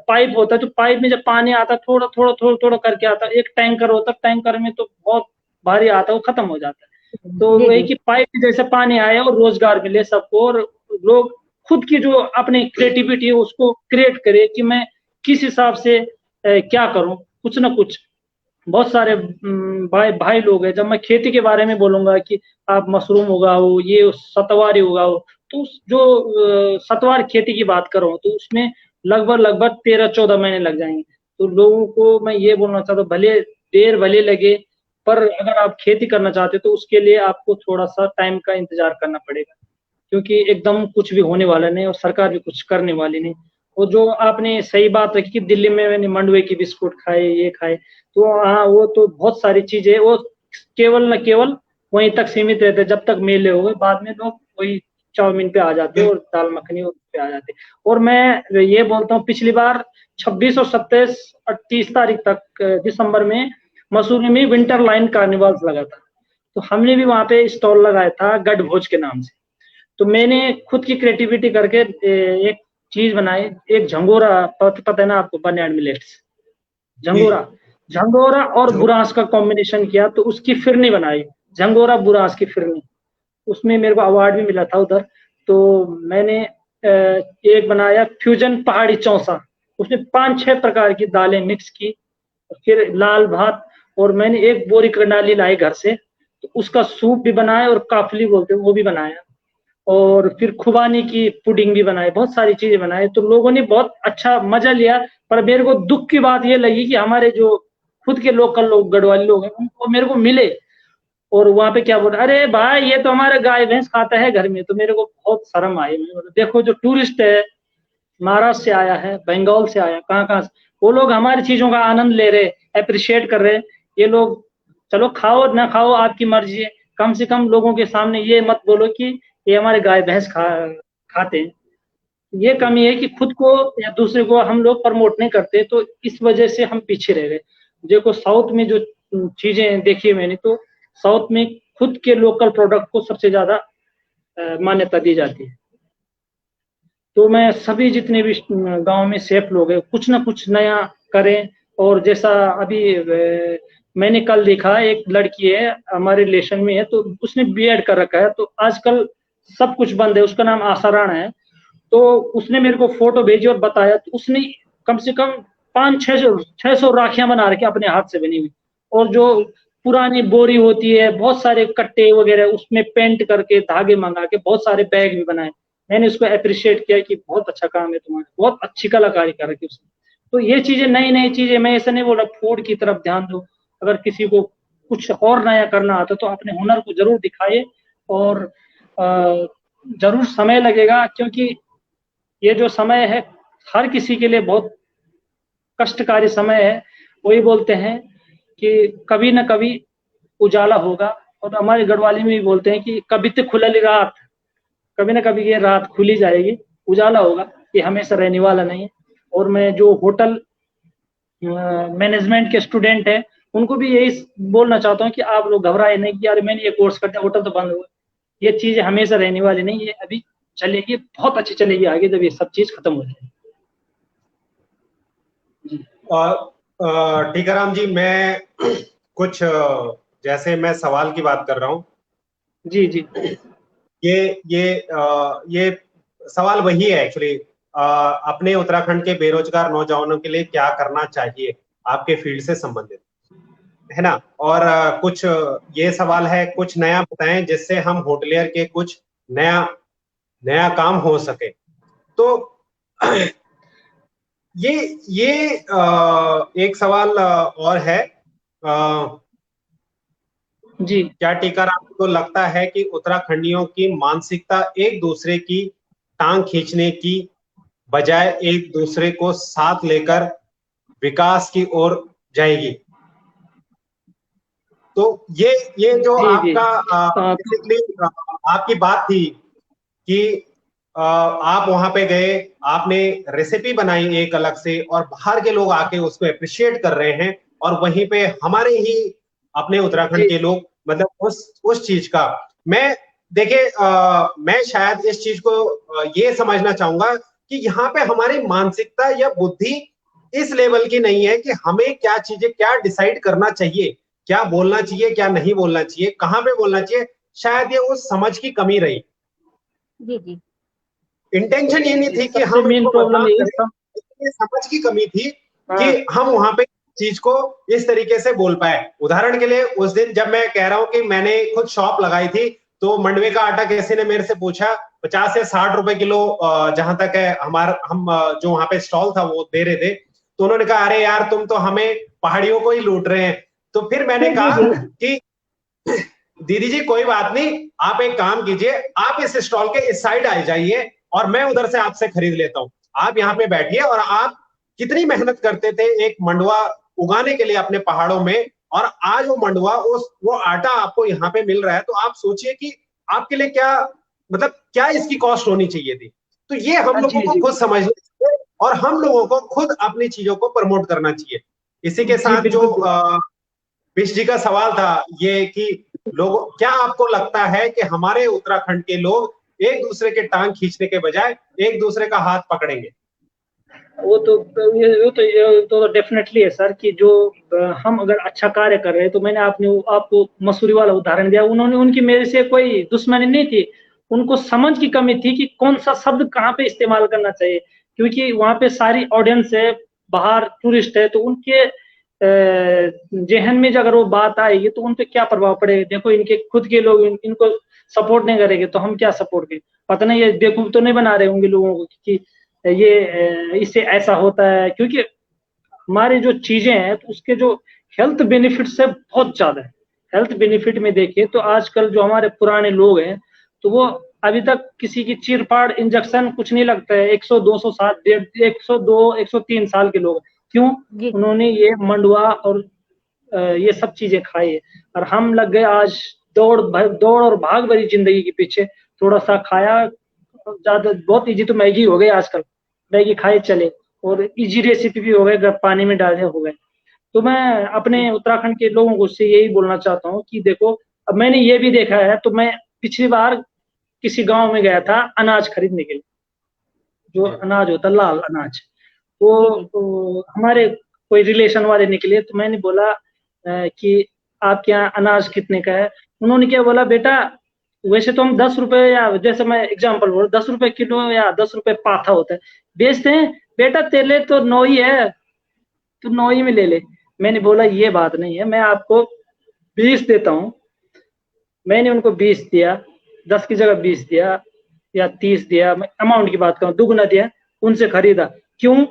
पाइप होता है, तो पाइप में जब पानी आता है थोड़ा थोड़ा थोड़ा थोड़ा करके आता है। एक टैंकर होता है, टैंकर में तो बहुत भारी आता है, वो खत्म हो जाता है। तो जी वही जी कि पाइप जैसे पानी आए और रोजगार मिले सबको, और लोग खुद की जो अपनी क्रिएटिविटी है उसको क्रिएट करे कि मैं किस हिसाब से क्या करूं, कुछ ना कुछ। बहुत सारे भाई भाई लोग हैं। जब मैं खेती के बारे में बोलूंगा कि आप मशरूम उगाओ, ये सतवारी उगाओ, तो जो सतवार खेती की बात करो तो उसमें लगभग लगभग 13-14 महीने लग जाएंगे। तो लोगों को मैं ये बोलना चाहता हूँ, भले देर भले लगे, पर अगर आप खेती करना चाहते हो तो उसके लिए आपको थोड़ा सा टाइम का इंतजार करना पड़ेगा, क्योंकि एकदम कुछ भी होने वाला नहीं और सरकार भी कुछ करने वाली नहीं। और जो आपने सही बात रखी कि दिल्ली में मैंने मंडुए की बिस्कुट खाए, ये खाए, तो हाँ, वो तो बहुत सारी चीजें, वो केवल न केवल वहीं तक सीमित रहते, जब तक मेले हो गए, बाद में लोग वही चाउमीन पे आ जाते और दाल मखनी पे आ जाते। और मैं ये बोलता हूँ, पिछली बार 26 और 27 और 30 तारीख तक दिसंबर में मसूरी में विंटर लाइन कार्निवाल लगा था। तो हमने भी वहां पे स्टॉल लगाया था गढ़ भोज के नाम से। तो मैंने खुद की क्रिएटिविटी करके एक चीज बनाई, एक झंगोरा, पता है ना आपको, बर्नयार्ड मिलेट्स, झंगोरा। झंगोरा और बुरांस का कॉम्बिनेशन किया, तो उसकी फिरनी बनाई, झंगोरा बुरांस की फिरनी। उसमें मेरे को अवार्ड भी मिला था उधर। तो मैंने एक बनाया फ्यूजन पहाड़ी चौसा, उसमें 5-6 प्रकार की दालें मिक्स की, फिर लाल भात, और मैंने एक बोरी कर्नाली लाई घर से, तो उसका सूप भी बनाया, और काफली बोलते हैं वो भी बनाया, और फिर खुबानी की पुडिंग भी बनाई, बहुत सारी चीजें बनाई। तो लोगों ने बहुत अच्छा मजा लिया। पर मेरे को दुख की बात ये लगी कि हमारे जो खुद के लोकल लोग, गढ़वाली लोग हैं, उनको मेरे को मिले और वहां पे क्या बोल, अरे भाई ये तो हमारा गाय भैंस खाता है घर में। तो मेरे को बहुत शर्म आई। देखो, जो टूरिस्ट है, महाराष्ट्र से आया है, बंगाल से आया, कहाँ कहाँ से, वो लोग हमारी चीजों का आनंद ले रहे, अप्रिशिएट कर रहे। ये लोग, चलो खाओ ना खाओ आपकी मर्जी है, कम से कम लोगों के सामने ये मत बोलो कि ये हमारे गाय भैंस खाते हैं। ये कमी है कि खुद को या दूसरे को हम लोग प्रमोट नहीं करते, तो इस वजह से हम पीछे रह गए। देखो साउथ में जो चीजें देखी है मैंने, तो साउथ में खुद के लोकल प्रोडक्ट को सबसे ज्यादा मान्यता दी जाती है। तो मैं सभी जितने भी गांव में शेफ लोग हैं, कुछ ना कुछ नया करें। और जैसा अभी मैंने कल देखा, एक लड़की है हमारे रिलेशन में है, तो उसने बीएड कर रखा है। तो आजकल सब कुछ बंद है, उसका नाम आशा राणा है। तो उसने मेरे को फोटो भेजी और बताया, तो उसने कम से कम 500-600 राखियां बना रखी अपने हाथ से बनी हुई। और जो पुरानी बोरी होती है, बहुत सारे कट्टे वगैरह, उसमें पेंट करके धागे मंगा के बहुत सारे बैग भी बनाए। मैंने उसको अप्रिशिएट किया कि बहुत अच्छा काम है तुम्हारा, बहुत अच्छी कलाकारी कर रखी उसने। तो ये चीजें, नई नई चीजें, मैं ऐसा नहीं बोला फूड की तरफ ध्यान दो, अगर किसी को कुछ और नया करना आता तो अपने हुनर को जरूर दिखाइए। और जरूर समय लगेगा, क्योंकि ये जो समय है हर किसी के लिए बहुत कष्टकारी समय है। वही बोलते हैं कि कभी न कभी उजाला होगा। और हमारे गढ़वाली में भी बोलते हैं कि कभी तो खुलली रात, कभी ना कभी ये रात खुली जाएगी, उजाला होगा, ये हमेशा रहने वाला नहीं है। और मैं जो होटल मैनेजमेंट के स्टूडेंट हैं उनको भी यही बोलना चाहता हूँ कि आप लोग घबराए नहीं कि यार मैंने ये कोर्स कर दिया, होटल तो बंद हुआ। ये चीजें हमेशा रहने वाली नहीं, ये अभी चलेगी, बहुत अच्छी चलेगी आगे जब ये सब चीज खत्म हो जाएगी। टीकाराम जी, मैं कुछ जैसे मैं सवाल की बात कर रहा हूँ। जी जी। ये सवाल वही है एक्चुअली, अपने उत्तराखंड के बेरोजगार नौजवानों के लिए क्या करना चाहिए आपके फील्ड से संबंधित, है ना। और कुछ ये सवाल है, कुछ नया बताएं जिससे हम होटलियर के कुछ नया काम हो सके। तो ये एक सवाल और है जी। क्या टीकाराम को लगता है कि उत्तराखंडियों की मानसिकता एक दूसरे की टांग खींचने की बजाय एक दूसरे को साथ लेकर विकास की ओर जाएगी? तो ये जो जी जी। आपका बेसिकली आपकी बात थी कि आप वहां पे गए, आपने रेसिपी बनाई एक अलग से, और बाहर के लोग आके उसको अप्रिशिएट कर रहे हैं, और वहीं पे हमारे ही अपने उत्तराखंड के लोग मतलब उस चीज का मैं देखिए, मैं शायद इस चीज को ये समझना चाहूंगा कि यहाँ पे हमारी मानसिकता या बुद्धि इस लेवल की नहीं है कि हमें क्या चीजें क्या डिसाइड करना चाहिए, क्या बोलना चाहिए, क्या नहीं बोलना चाहिए, कहां पे बोलना चाहिए। शायद ये उस समझ की कमी रही। जी जी। इंटेंशन ये नहीं थी कि सबसे हम मेन इसको प्रॉब्लम बदनाम यही करें, ये समझ की कमी थी कि हाँ। हम वहां पे चीज को इस तरीके से बोल पाए। उदाहरण के लिए उस दिन जब मैं कह रहा हूं कि मैंने खुद शॉप लगाई थी, तो मंडवे का आटा किसी ने मेरे से पूछा 50 से 60 रुपए किलो, जहां तक है हम जो वहां पे स्टॉल था वो दे रहे थे, तो उन्होंने कहा अरे यार तुम तो हमें पहाड़ियों को ही लूट रहे हैं। तो फिर मैंने कहा कि दीदी जी कोई बात नहीं, आप एक काम कीजिए, आप इस स्टॉल के इस साइड आ जाइए और मैं उधर से आपसे खरीद लेता हूं। आप यहाँ पे बैठिए, और आप कितनी मेहनत करते थे एक मंडुआ उगाने के लिए अपने पहाड़ों में, और आज वो मंडुआ वो आटा आपको यहाँ पे मिल रहा है, तो आप सोचिए कि आपके लिए क्या मतलब क्या इसकी कॉस्ट होनी चाहिए थी। तो ये हम लोगों को खुद समझना चाहिए, और हम लोगों को खुद अपनी चीजों को प्रमोट करना चाहिए। इसी के साथ जो विश जी का सवाल था ये कि लोग, क्या आपको लगता है कि हमारे उत्तराखंड के लोग एक दूसरे के टांग खींचने के बजाय एक दूसरे का हाथ पकड़ेंगे? वो तो डेफिनेटली है सर कि जो हम अगर अच्छा कार्य कर रहे हैं, तो मैंने आपको मसूरी वाला उदाहरण दिया, उन्होंने उनकी मेरे से कोई दुश्मनी नहीं थी, उनको समझ की कमी थी कि कौन सा शब्द कहाँ पे इस्तेमाल करना चाहिए, क्योंकि वहां पे सारी ऑडियंस है, बाहर टूरिस्ट है, तो उनके जहन में अगर वो बात आएगी तो उन पे क्या प्रभाव पड़ेगा। देखो इनके खुद के लोग इनको सपोर्ट नहीं करेंगे तो हम क्या सपोर्ट करें। पता नहीं ये बेवकूफ तो नहीं बना रहे होंगे लोगों को कि ये इससे ऐसा होता है, क्योंकि हमारी जो चीजें हैं तो उसके जो हेल्थ बेनिफिट्स है बहुत ज्यादा है। हेल्थ बेनिफिट में देखिए तो आजकल जो हमारे पुराने लोग हैं तो वो अभी तक किसी की चीरफाड़ इंजेक्शन कुछ नहीं लगता है। 100 200 साल 102 103 साल के लोग, क्यों? उन्होंने ये मंडुआ और ये सब चीजें खाई है। और हम लग गए आज दौड़ और भाग भरी जिंदगी के पीछे। थोड़ा सा खाया, ज्यादा बहुत इजी तो मैगी हो गई आजकल, मैगी खाए चले, और इजी रेसिपी भी हो गए, पानी में डाले हो गए। तो मैं अपने उत्तराखंड के लोगों को से यही बोलना चाहता हूँ कि देखो, अब मैंने ये भी देखा है, तो मैं पिछली बार किसी गांव में गया था अनाज खरीदने के लिए, जो अनाज होता लाल अनाज, तो हमारे कोई रिलेशन वाले निकले, तो मैंने बोला कि आपके यहाँ अनाज कितने का है। उन्होंने क्या बोला, बेटा वैसे तो हम 10 रुपए, या जैसे मैं एग्जांपल बोल 10 रुपए किलो या 10 रुपए पाथा होता है बेचते हैं, बेटा तेले तो 9 ही है, तो 9 ही में ले ले। मैंने बोला ये बात नहीं है, मैं आपको 20 देता हूँ। मैंने उनको 20 दिया, 10 की जगह 20 दिया या 30 दिया, मैं अमाउंट की बात करूँ, दुगुना दिया, उनसे खरीदा। क्यों?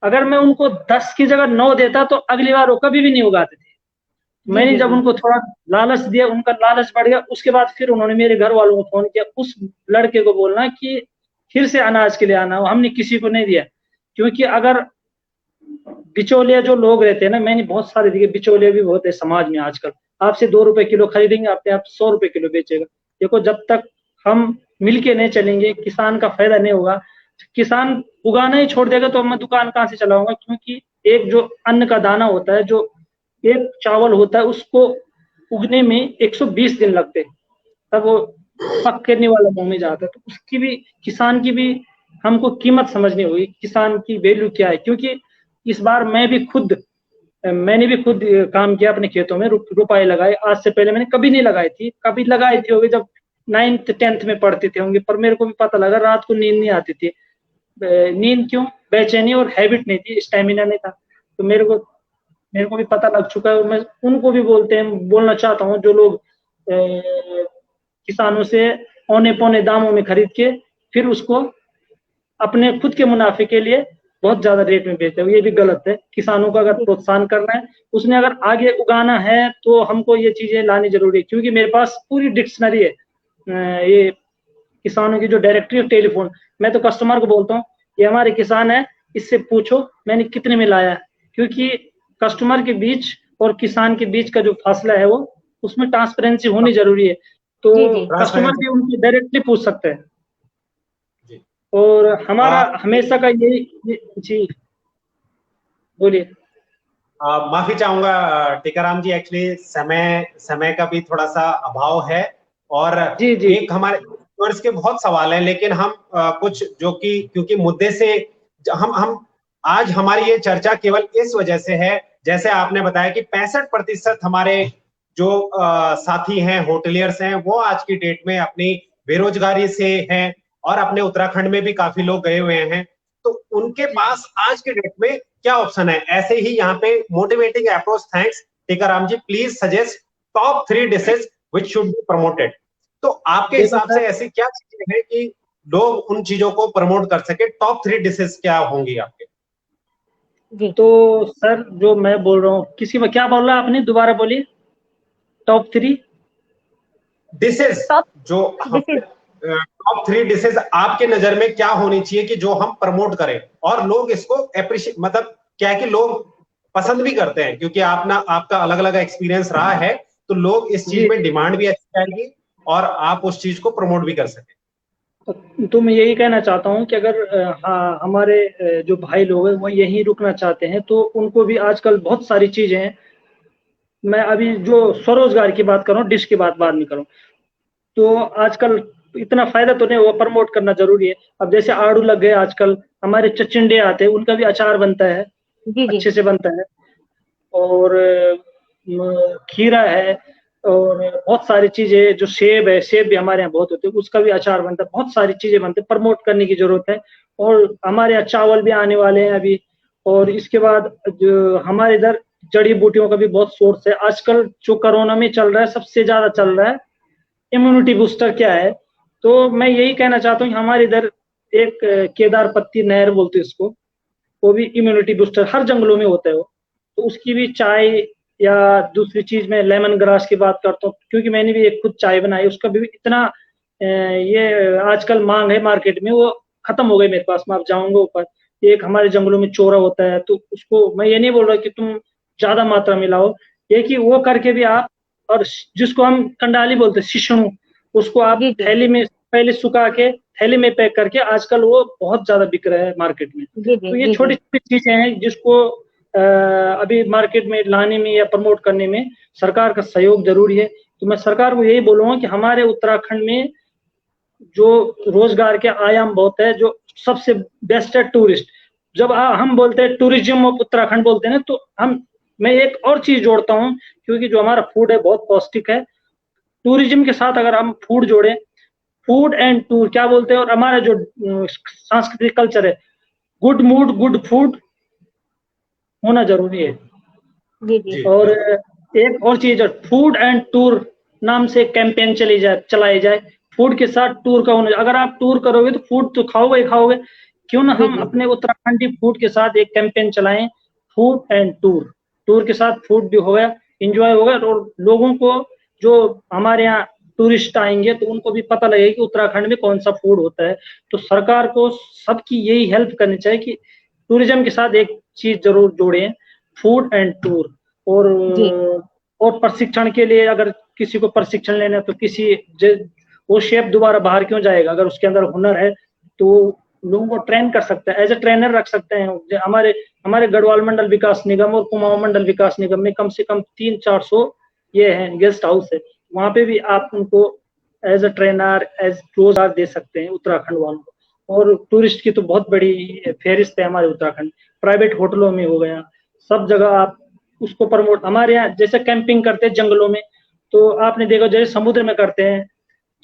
अगर मैं उनको 10 की जगह 9 देता तो अगली बार वो कभी भी नहीं उगाते थे। मैंने जब उनको थोड़ा लालच दिया, उनका लालच बढ़ गया, उसके बाद फिर उन्होंने मेरे घर वालों को फोन किया, उस लड़के को बोलना कि फिर से अनाज के लिए आना। हमने किसी को नहीं दिया, क्योंकि अगर बिचौलिया जो लोग रहते हैं ना, मैंने बहुत सारे देखे, बिचौलिया भी बहुत है समाज में आजकल। आपसे 2 रुपए किलो खरीदेंगे, आपने आप 100 रुपए किलो बेचेगा। देखो जब तक हम मिलके नहीं चलेंगे, किसान का फायदा नहीं होगा। किसान उगाना ही छोड़ देगा तो मैं दुकान कहाँ से चलाऊंगा, क्योंकि एक जो अन्न का दाना होता है, जो एक चावल होता है, उसको उगने में 120 दिन लगते हैं, तब वो पकने वाला मुंह में जाता है। तो उसकी भी, किसान की भी हमको कीमत समझनी होगी, किसान की वैल्यू क्या है। क्योंकि इस बार मैंने भी खुद काम किया अपने खेतों में, रुपाई लगाए। आज से पहले मैंने कभी नहीं लगाई थी, कभी लगाई थी होगी जब 9th 10th में पढ़ते थे होंगे, पर मेरे को भी पता लगा रात को नींद नहीं आती थी। नींद क्यों, बेचैनी और हैबिट नहीं थी, स्टेमिना नहीं था। तो मेरे को भी पता लग चुका है, और मैं उनको भी बोलना चाहता हूँ जो लोग किसानों से औने पौने दामों में खरीद के फिर उसको अपने खुद के मुनाफे के लिए बहुत ज्यादा रेट में बेचते हैं, ये भी गलत है। किसानों को अगर प्रोत्साहन करना है, उसने अगर आगे उगाना है, तो हमको ये चीजें लानी जरूरी है। क्योंकि मेरे पास पूरी डिक्शनरी है, ये किसानों की जो डायरेक्टरी ऑफ टेलीफोन, मैं तो कस्टमर को बोलता हूँ ये हमारे किसान है, इससे पूछो मैंने कितने में लाया। क्योंकि कस्टमर के बीच और किसान के बीच का जो फासला है, वो उसमें ट्रांसपेरेंसी होनी जरूरी है। तो कस्टमर भी उनसे डायरेक्टली पूछ सकते हैं। और हमारा हमेशा का यही जी बोलिए। माफी चाहूंगा टीकाराम जी, एक्चुअली समय का भी थोड़ा सा अभाव है, और एक हमारे व्यूअर्स के बहुत सवाल हैं, लेकिन हम कुछ जो कि क्योंकि मुद्दे से हम आज हमारी ये चर्चा केवल इस वजह से है, जैसे आपने बताया कि 65% हमारे जो साथी हैं, होटलियर्स हैं, वो आज की डेट में अपनी बेरोजगारी से हैं, और अपने उत्तराखंड में भी काफी लोग गए हुए हैं। तो उनके पास आज के डेट में क्या ऑप्शन है? ऐसे ही यहाँ पे motivating approach, thanks Tikaram ji, please suggest top 3 dishes which should be promoted. तो आपके हिसाब से ऐसी क्या चीजें हैं कि लोग उन चीजों को प्रमोट कर सके? टॉप 3 डिशेज क्या होंगी आपके? जी तो सर, जो मैं बोल रहा हूँ, किसी में क्या बोल रहा आपने, दोबारा बोलिए। टॉप 3 डिशेज, जो टॉप 3 डिशेज आपके नजर में क्या होनी चाहिए कि जो हम प्रमोट करें और लोग इसको अप्रिशिएट, मतलब क्या है कि लोग पसंद भी करते हैं, क्योंकि आपका अलग अलग एक्सपीरियंस रहा है, तो लोग इस चीज में डिमांड भी अच्छी आएगी और आप उस चीज को प्रमोट भी कर सकें। तो मैं यही कहना चाहता हूँ कि अगर हमारे जो भाई लोग हैं वो यहीं रुकना चाहते हैं, तो उनको भी आजकल बहुत सारी चीजें हैं। मैं अभी जो स्वरोजगार की बात कर रहा हूँ, डिश की बात बाद में करूँ, तो आजकल इतना फायदा तो नहीं हुआ, प्रमोट करना जरूरी है। अब जैसे आड़ू लग गए आजकल, हमारे चचिंडे आते हैं, उनका भी अचार बनता है, अच्छे से बनता है। और खीरा है, और बहुत सारी चीजें, जो सेब है, सेब भी हमारे यहाँ बहुत होते हैं, उसका भी अचार बनता है। बहुत सारी चीजें बनते हैं, प्रमोट करने की जरूरत है। और हमारे यहाँ चावल भी आने वाले हैं अभी। और इसके बाद जो हमारे इधर जड़ी बूटियों का भी बहुत सोर्स है आजकल। जो कोरोना में चल रहा है, सबसे ज्यादा चल रहा है इम्यूनिटी बूस्टर क्या है। तो मैं यही कहना चाहता हूँ कि हमारे इधर एक केदार पत्ती नहर बोलते हैं इसको, वो भी इम्यूनिटी बूस्टर हर जंगलों में होता है वो। तो उसकी भी चाय, या दूसरी चीज में लेमन ग्रास की बात करता हूँ, क्योंकि मैंने भी एक खुद चाय बनाई, उसका भी इतना ये आजकल मांग है मार्केट में, वो खत्म हो गई मेरे पास। मैं अब जाऊंगा ऊपर, एक हमारे जंगलों में चोरा होता है, तो उसको मैं ये नहीं बोल रहा कि तुम ज्यादा मात्रा में लाओ, ये कि वो करके भी आप, और जिसको हम कंडाली बोलते हैं, शिशुणु, उसको आप थैली में पहले सुखा के थैली में पैक करके, आजकल वो बहुत ज्यादा बिक रहा है मार्केट में। तो ये छोटी छोटी चीजें हैं जिसको अभी मार्केट में लाने में या प्रमोट करने में सरकार का सहयोग जरूरी है। तो मैं सरकार को यही बोलूंगा कि हमारे उत्तराखंड में जो रोजगार के आयाम बहुत है, जो सबसे बेस्ट है टूरिस्ट। जब हम बोलते हैं टूरिज्म ऑफ उत्तराखंड बोलते हैं ना, तो मैं एक और चीज जोड़ता हूँ, क्योंकि जो हमारा फूड है बहुत पौष्टिक है। टूरिज्म के साथ अगर हम फूड जोड़े, फूड एंड टूर क्या बोलते हैं, और हमारा जो सांस्कृतिक कल्चर है, गुड मूड गुड फूड होना जरूरी है। और एक और चीज है, फूड एंड टूर नाम से कैंपेन चलाई जाए, फूड के साथ टूर का होना। अगर आप टूर करोगे तो फूड तो खाओगे ही खाओगे, क्यों ना हम अपने उत्तराखंडी फूड के साथ एक कैंपेन चलाएं, फूड एंड टूर। टूर के साथ फूड भी होगा, एंजॉय होगा, और लोगों को जो हमारे यहाँ टूरिस्ट आएंगे तो उनको भी पता लगेगा कि उत्तराखंड में कौन सा फूड होता है। तो सरकार को सबकी यही हेल्प करनी चाहिए कि टूरिज्म के साथ एक चीज जरूर जोड़ें, फूड एंड टूर। और प्रशिक्षण के लिए, अगर किसी को प्रशिक्षण लेना है तो वो शेफ दोबारा बाहर क्यों जाएगा? अगर उसके अंदर हुनर है तो लोगों को ट्रेन कर सकता है, एज ए ट्रेनर रख सकते हैं। हमारे गढ़वाल मंडल विकास निगम और कुमाऊं मंडल विकास निगम में कम से कम 300-400 ये है गेस्ट हाउस है, वहां पे भी आप उनको एज अ ट्रेनर एज रोजगार दे सकते हैं उत्तराखंड वालों को। और टूरिस्ट की तो बहुत बड़ी फेहरिस्त है हमारे उत्तराखंड, प्राइवेट होटलों में हो गया, सब जगह आप उसको प्रमोट। हमारे यहाँ जैसे कैंपिंग करते हैं जंगलों में, तो आपने देखा जैसे समुद्र में करते हैं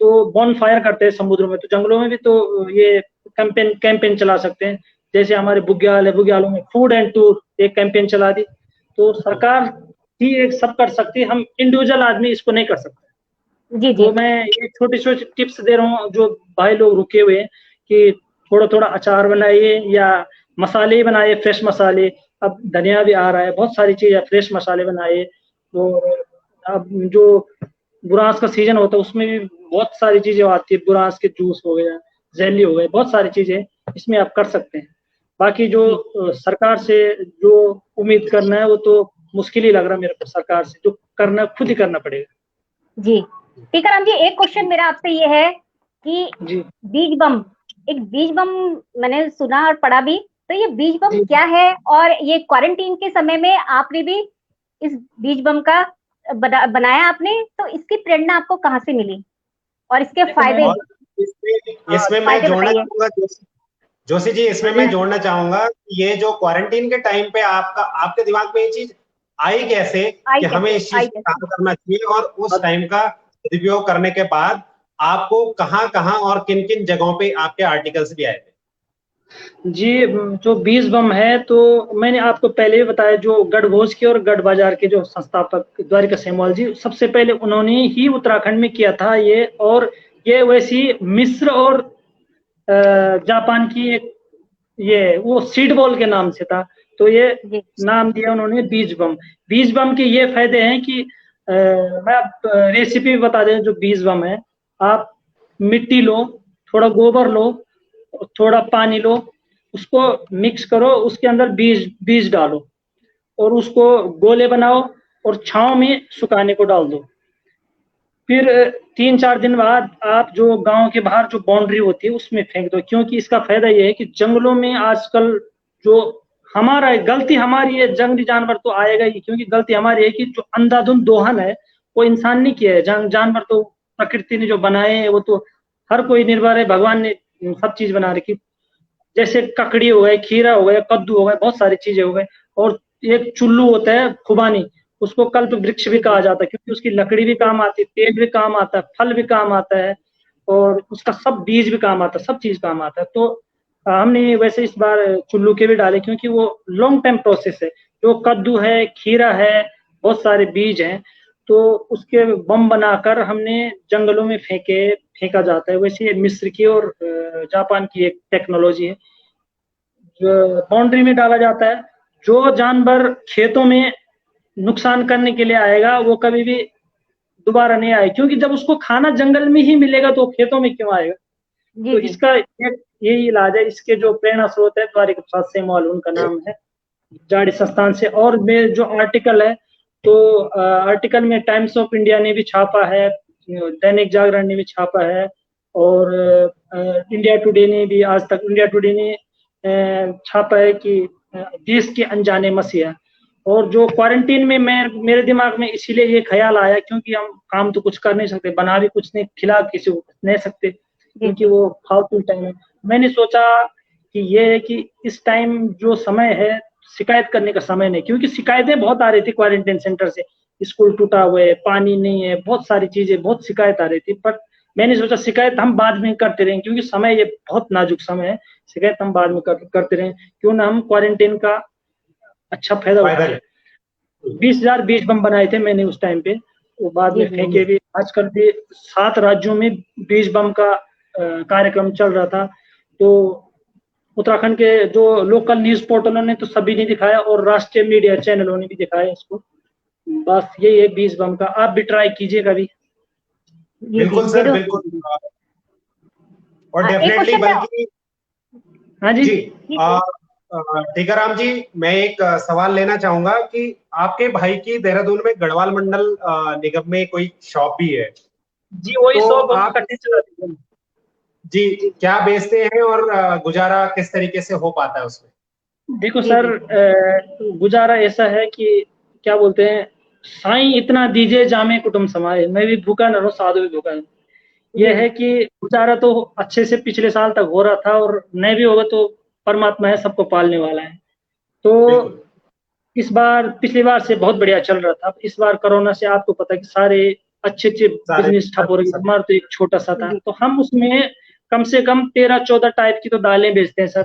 तो बॉन फायर करते हैं समुद्र में, तो जंगलों में भी तो ये कैंपेन चला सकते हैं। जैसे हमारे बुग्याल है, बुग्यालों में फूड एंड टूर एक कैंपेन चला दी। तो सरकार ही एक सब कर सकती है, हम इंडिविजुअल आदमी इसको नहीं कर सकते। जी तो मैं ये छोटी छोटी टिप्स दे रहा हूँ जो भाई लोग रुके हुए हैं कि थोड़ा थोड़ा अचार बनाइए या मसाले बनाइए, फ्रेश मसाले। अब धनिया भी आ रहा है, बहुत सारी चीजें फ्रेश मसाले बनाइए। और अब जो बुरांस का सीजन होता है उसमें भी बहुत सारी चीजें आती है, बुरांस के जूस हो गया, जेली हो गए, बहुत सारी चीजें इसमें आप कर सकते हैं। बाकी जो सरकार से जो उम्मीद करना है वो तो मुश्किल ही लग रहा है मेरे को, सरकार से जो करना खुद ही करना पड़ेगा। जी टीकाराम जी, एक क्वेश्चन मेरा आपसे ये है कि जी बीज बम, एक बीज बम मैंने सुना और पढ़ा भी, तो ये बीज बम जी क्या है? और ये क्वारंटीन के समय में आपने भी इस बीज बम का बनाया आपने, तो इसकी प्रेरणा आपको कहाँ से मिली और इसके फायदे? और इसमें मैं जोड़ना चाहूंगा जोशी जी, इसमें मैं जोड़ना चाहूंगा ये जो क्वारंटीन के टाइम पे आपके दिमाग में ये चीज आई कैसे कि हमें इस चीज पे काम करना चाहिए, और उस टाइम का सदुपयोग करने के बाद आपको कहाँ कहाँ और किन किन जगहों पे आपके आर्टिकल्स भी आए थे? जी, जो बीज बम है तो मैंने आपको पहले भी बताया, जो गढ़घोष के और गढ़ बाजार के जो संस्थापक द्वारिका सेमवाल जी, सबसे पहले उन्होंने ही उत्तराखंड में किया था ये। और ये वैसी मिस्र और जापान की एक ये वो सीड बॉल के नाम से था, तो ये नाम दिया उन्होंने बीज बम। बीज बम के ये फायदे हैं कि मैं आप रेसिपी बता दें। जो बीज बम है, आप मिट्टी लो, थोड़ा गोबर लो, थोड़ा पानी लो, उसको मिक्स करो, उसके अंदर बीज डालो और उसको गोले बनाओ और छांव में सुखाने को डाल दो। फिर 3-4 दिन बाद आप जो गांव के बाहर जो बाउंड्री होती है उसमें फेंक दो। क्योंकि इसका फायदा ये है कि जंगलों में आजकल जो हमारा गलती हमारी है, जंगली जानवर तो आएगा ही, क्योंकि गलती हमारी है कि जो अंधाधुंध दोहन है वो इंसान ने किया है। जानवर तो प्रकृति ने जो बनाए हैं वो तो हर कोई निर्भर है, भगवान ने सब चीज बना रखी। जैसे ककड़ी हो गए, खीरा हो गया, कद्दू हो गए, बहुत सारी चीजें हो गए। और एक चुल्लू होता है खुबानी, उसको कल्प वृक्ष भी कहा जाता है, क्योंकि उसकी लकड़ी भी काम आती है, तेल भी काम आता है, फल भी काम आता है, और उसका सब बीज भी काम आता है, सब चीज काम आता है। तो हमने वैसे इस बार चुल्लू के भी डाले, क्योंकि वो लॉन्ग टाइम प्रोसेस है। जो कद्दू है, खीरा है, बहुत सारे बीज हैं, तो उसके बम बनाकर हमने जंगलों में फेंका जाता है। वैसे मिस्र की और जापान की एक टेक्नोलॉजी है, जो बाउंड्री में डाला जाता है। जो जानवर खेतों में नुकसान करने के लिए आएगा वो कभी भी दोबारा नहीं आएगा, क्योंकि जब उसको खाना जंगल में ही मिलेगा तो खेतों में क्यों आएगा। तो इसका यही इलाज है। इसके जो प्रेरणा स्रोत है द्वारिका प्रसाद सेमवाल, उनका नाम है, जाड़ी संस्थान से। और जो आर्टिकल है, तो आर्टिकल में टाइम्स ऑफ इंडिया ने भी छापा है, दैनिक जागरण ने भी छापा है, और इंडिया टुडे ने भी, आज तक इंडिया टुडे ने छापा है कि देश के अनजाने मसीहा। और जो क्वारंटीन में मेरे दिमाग में इसीलिए ये ख्याल आया, क्योंकि हम काम तो कुछ कर नहीं सकते, बना भी कुछ नहीं, खिला किसी को नहीं सकते, क्योंकि वो फालतू टाइम है। मैंने सोचा कि ये है कि इस टाइम जो समय है शिकायत करने का समय नहीं, क्योंकि शिकायतें बहुत आ रही थी क्वारंटाइन सेंटर से, स्कूल टूटा हुआ है, पानी नहीं है, बहुत सारी चीजें, बहुत शिकायत आ रही थी। बट मैंने सोचा शिकायत हम बाद में करते रहें, क्योंकि समय ये बहुत नाजुक समय है, शिकायत हम बाद में करते रहें, क्यों ना हम क्वारंटाइन का अच्छा फायदा उठाए। 20,000 बीज बम बनाए थे मैंने उस टाइम पे, वो बाद में फेंके भी। आजकल भी 7 राज्यों में बीज बम का कार्यक्रम चल रहा था। तो उत्तराखंड के जो लोकल न्यूज पोर्टलों ने तो सभी ने दिखाया, और राष्ट्रीय मीडिया चैनलों ने भी दिखाया इसको। बस यही है बीज बम का, आप भी ट्राई कीजिए कभी। बिल्कुल सर, बिल्कुल। और डेफिनेटली, बल्कि हाँ जी, टीकाराम जी, मैं एक सवाल लेना चाहूंगा कि आपके भाई की देहरादून में गढ़वाल मंडल निगम में कोई शॉप भी है, जी वही तो 100 आप इकट्ठे चलाते हैं। जी क्या बेचते हैं और गुजारा किस तरीके से हो पाता है उसमें? देखो जी सर, जी गुजारा ऐसा है कि क्या बोलते हैं, साईं इतना दीजिए जामे कुटुम समाए, मैं भी भूखा न रहूं साधु भी भूखा है। जी यह है कि गुजारा तो अच्छे से पिछले साल तक हो रहा था, और नहीं भी होगा तो परमात्मा है, सबको पालने वाला है। तो बिल्कुल। इस बार पिछली बार से बहुत बढ़िया चल रहा था। इस बार कोरोना से आपको पता है कि सारे अच्छे अच्छे सारे बिजनेस ठप हो रहे हैं। सब हमारा तो एक छोटा सा था, जी तो हम उसमें कम से कम 13-14 टाइप की तो दालें बेचते हैं सर।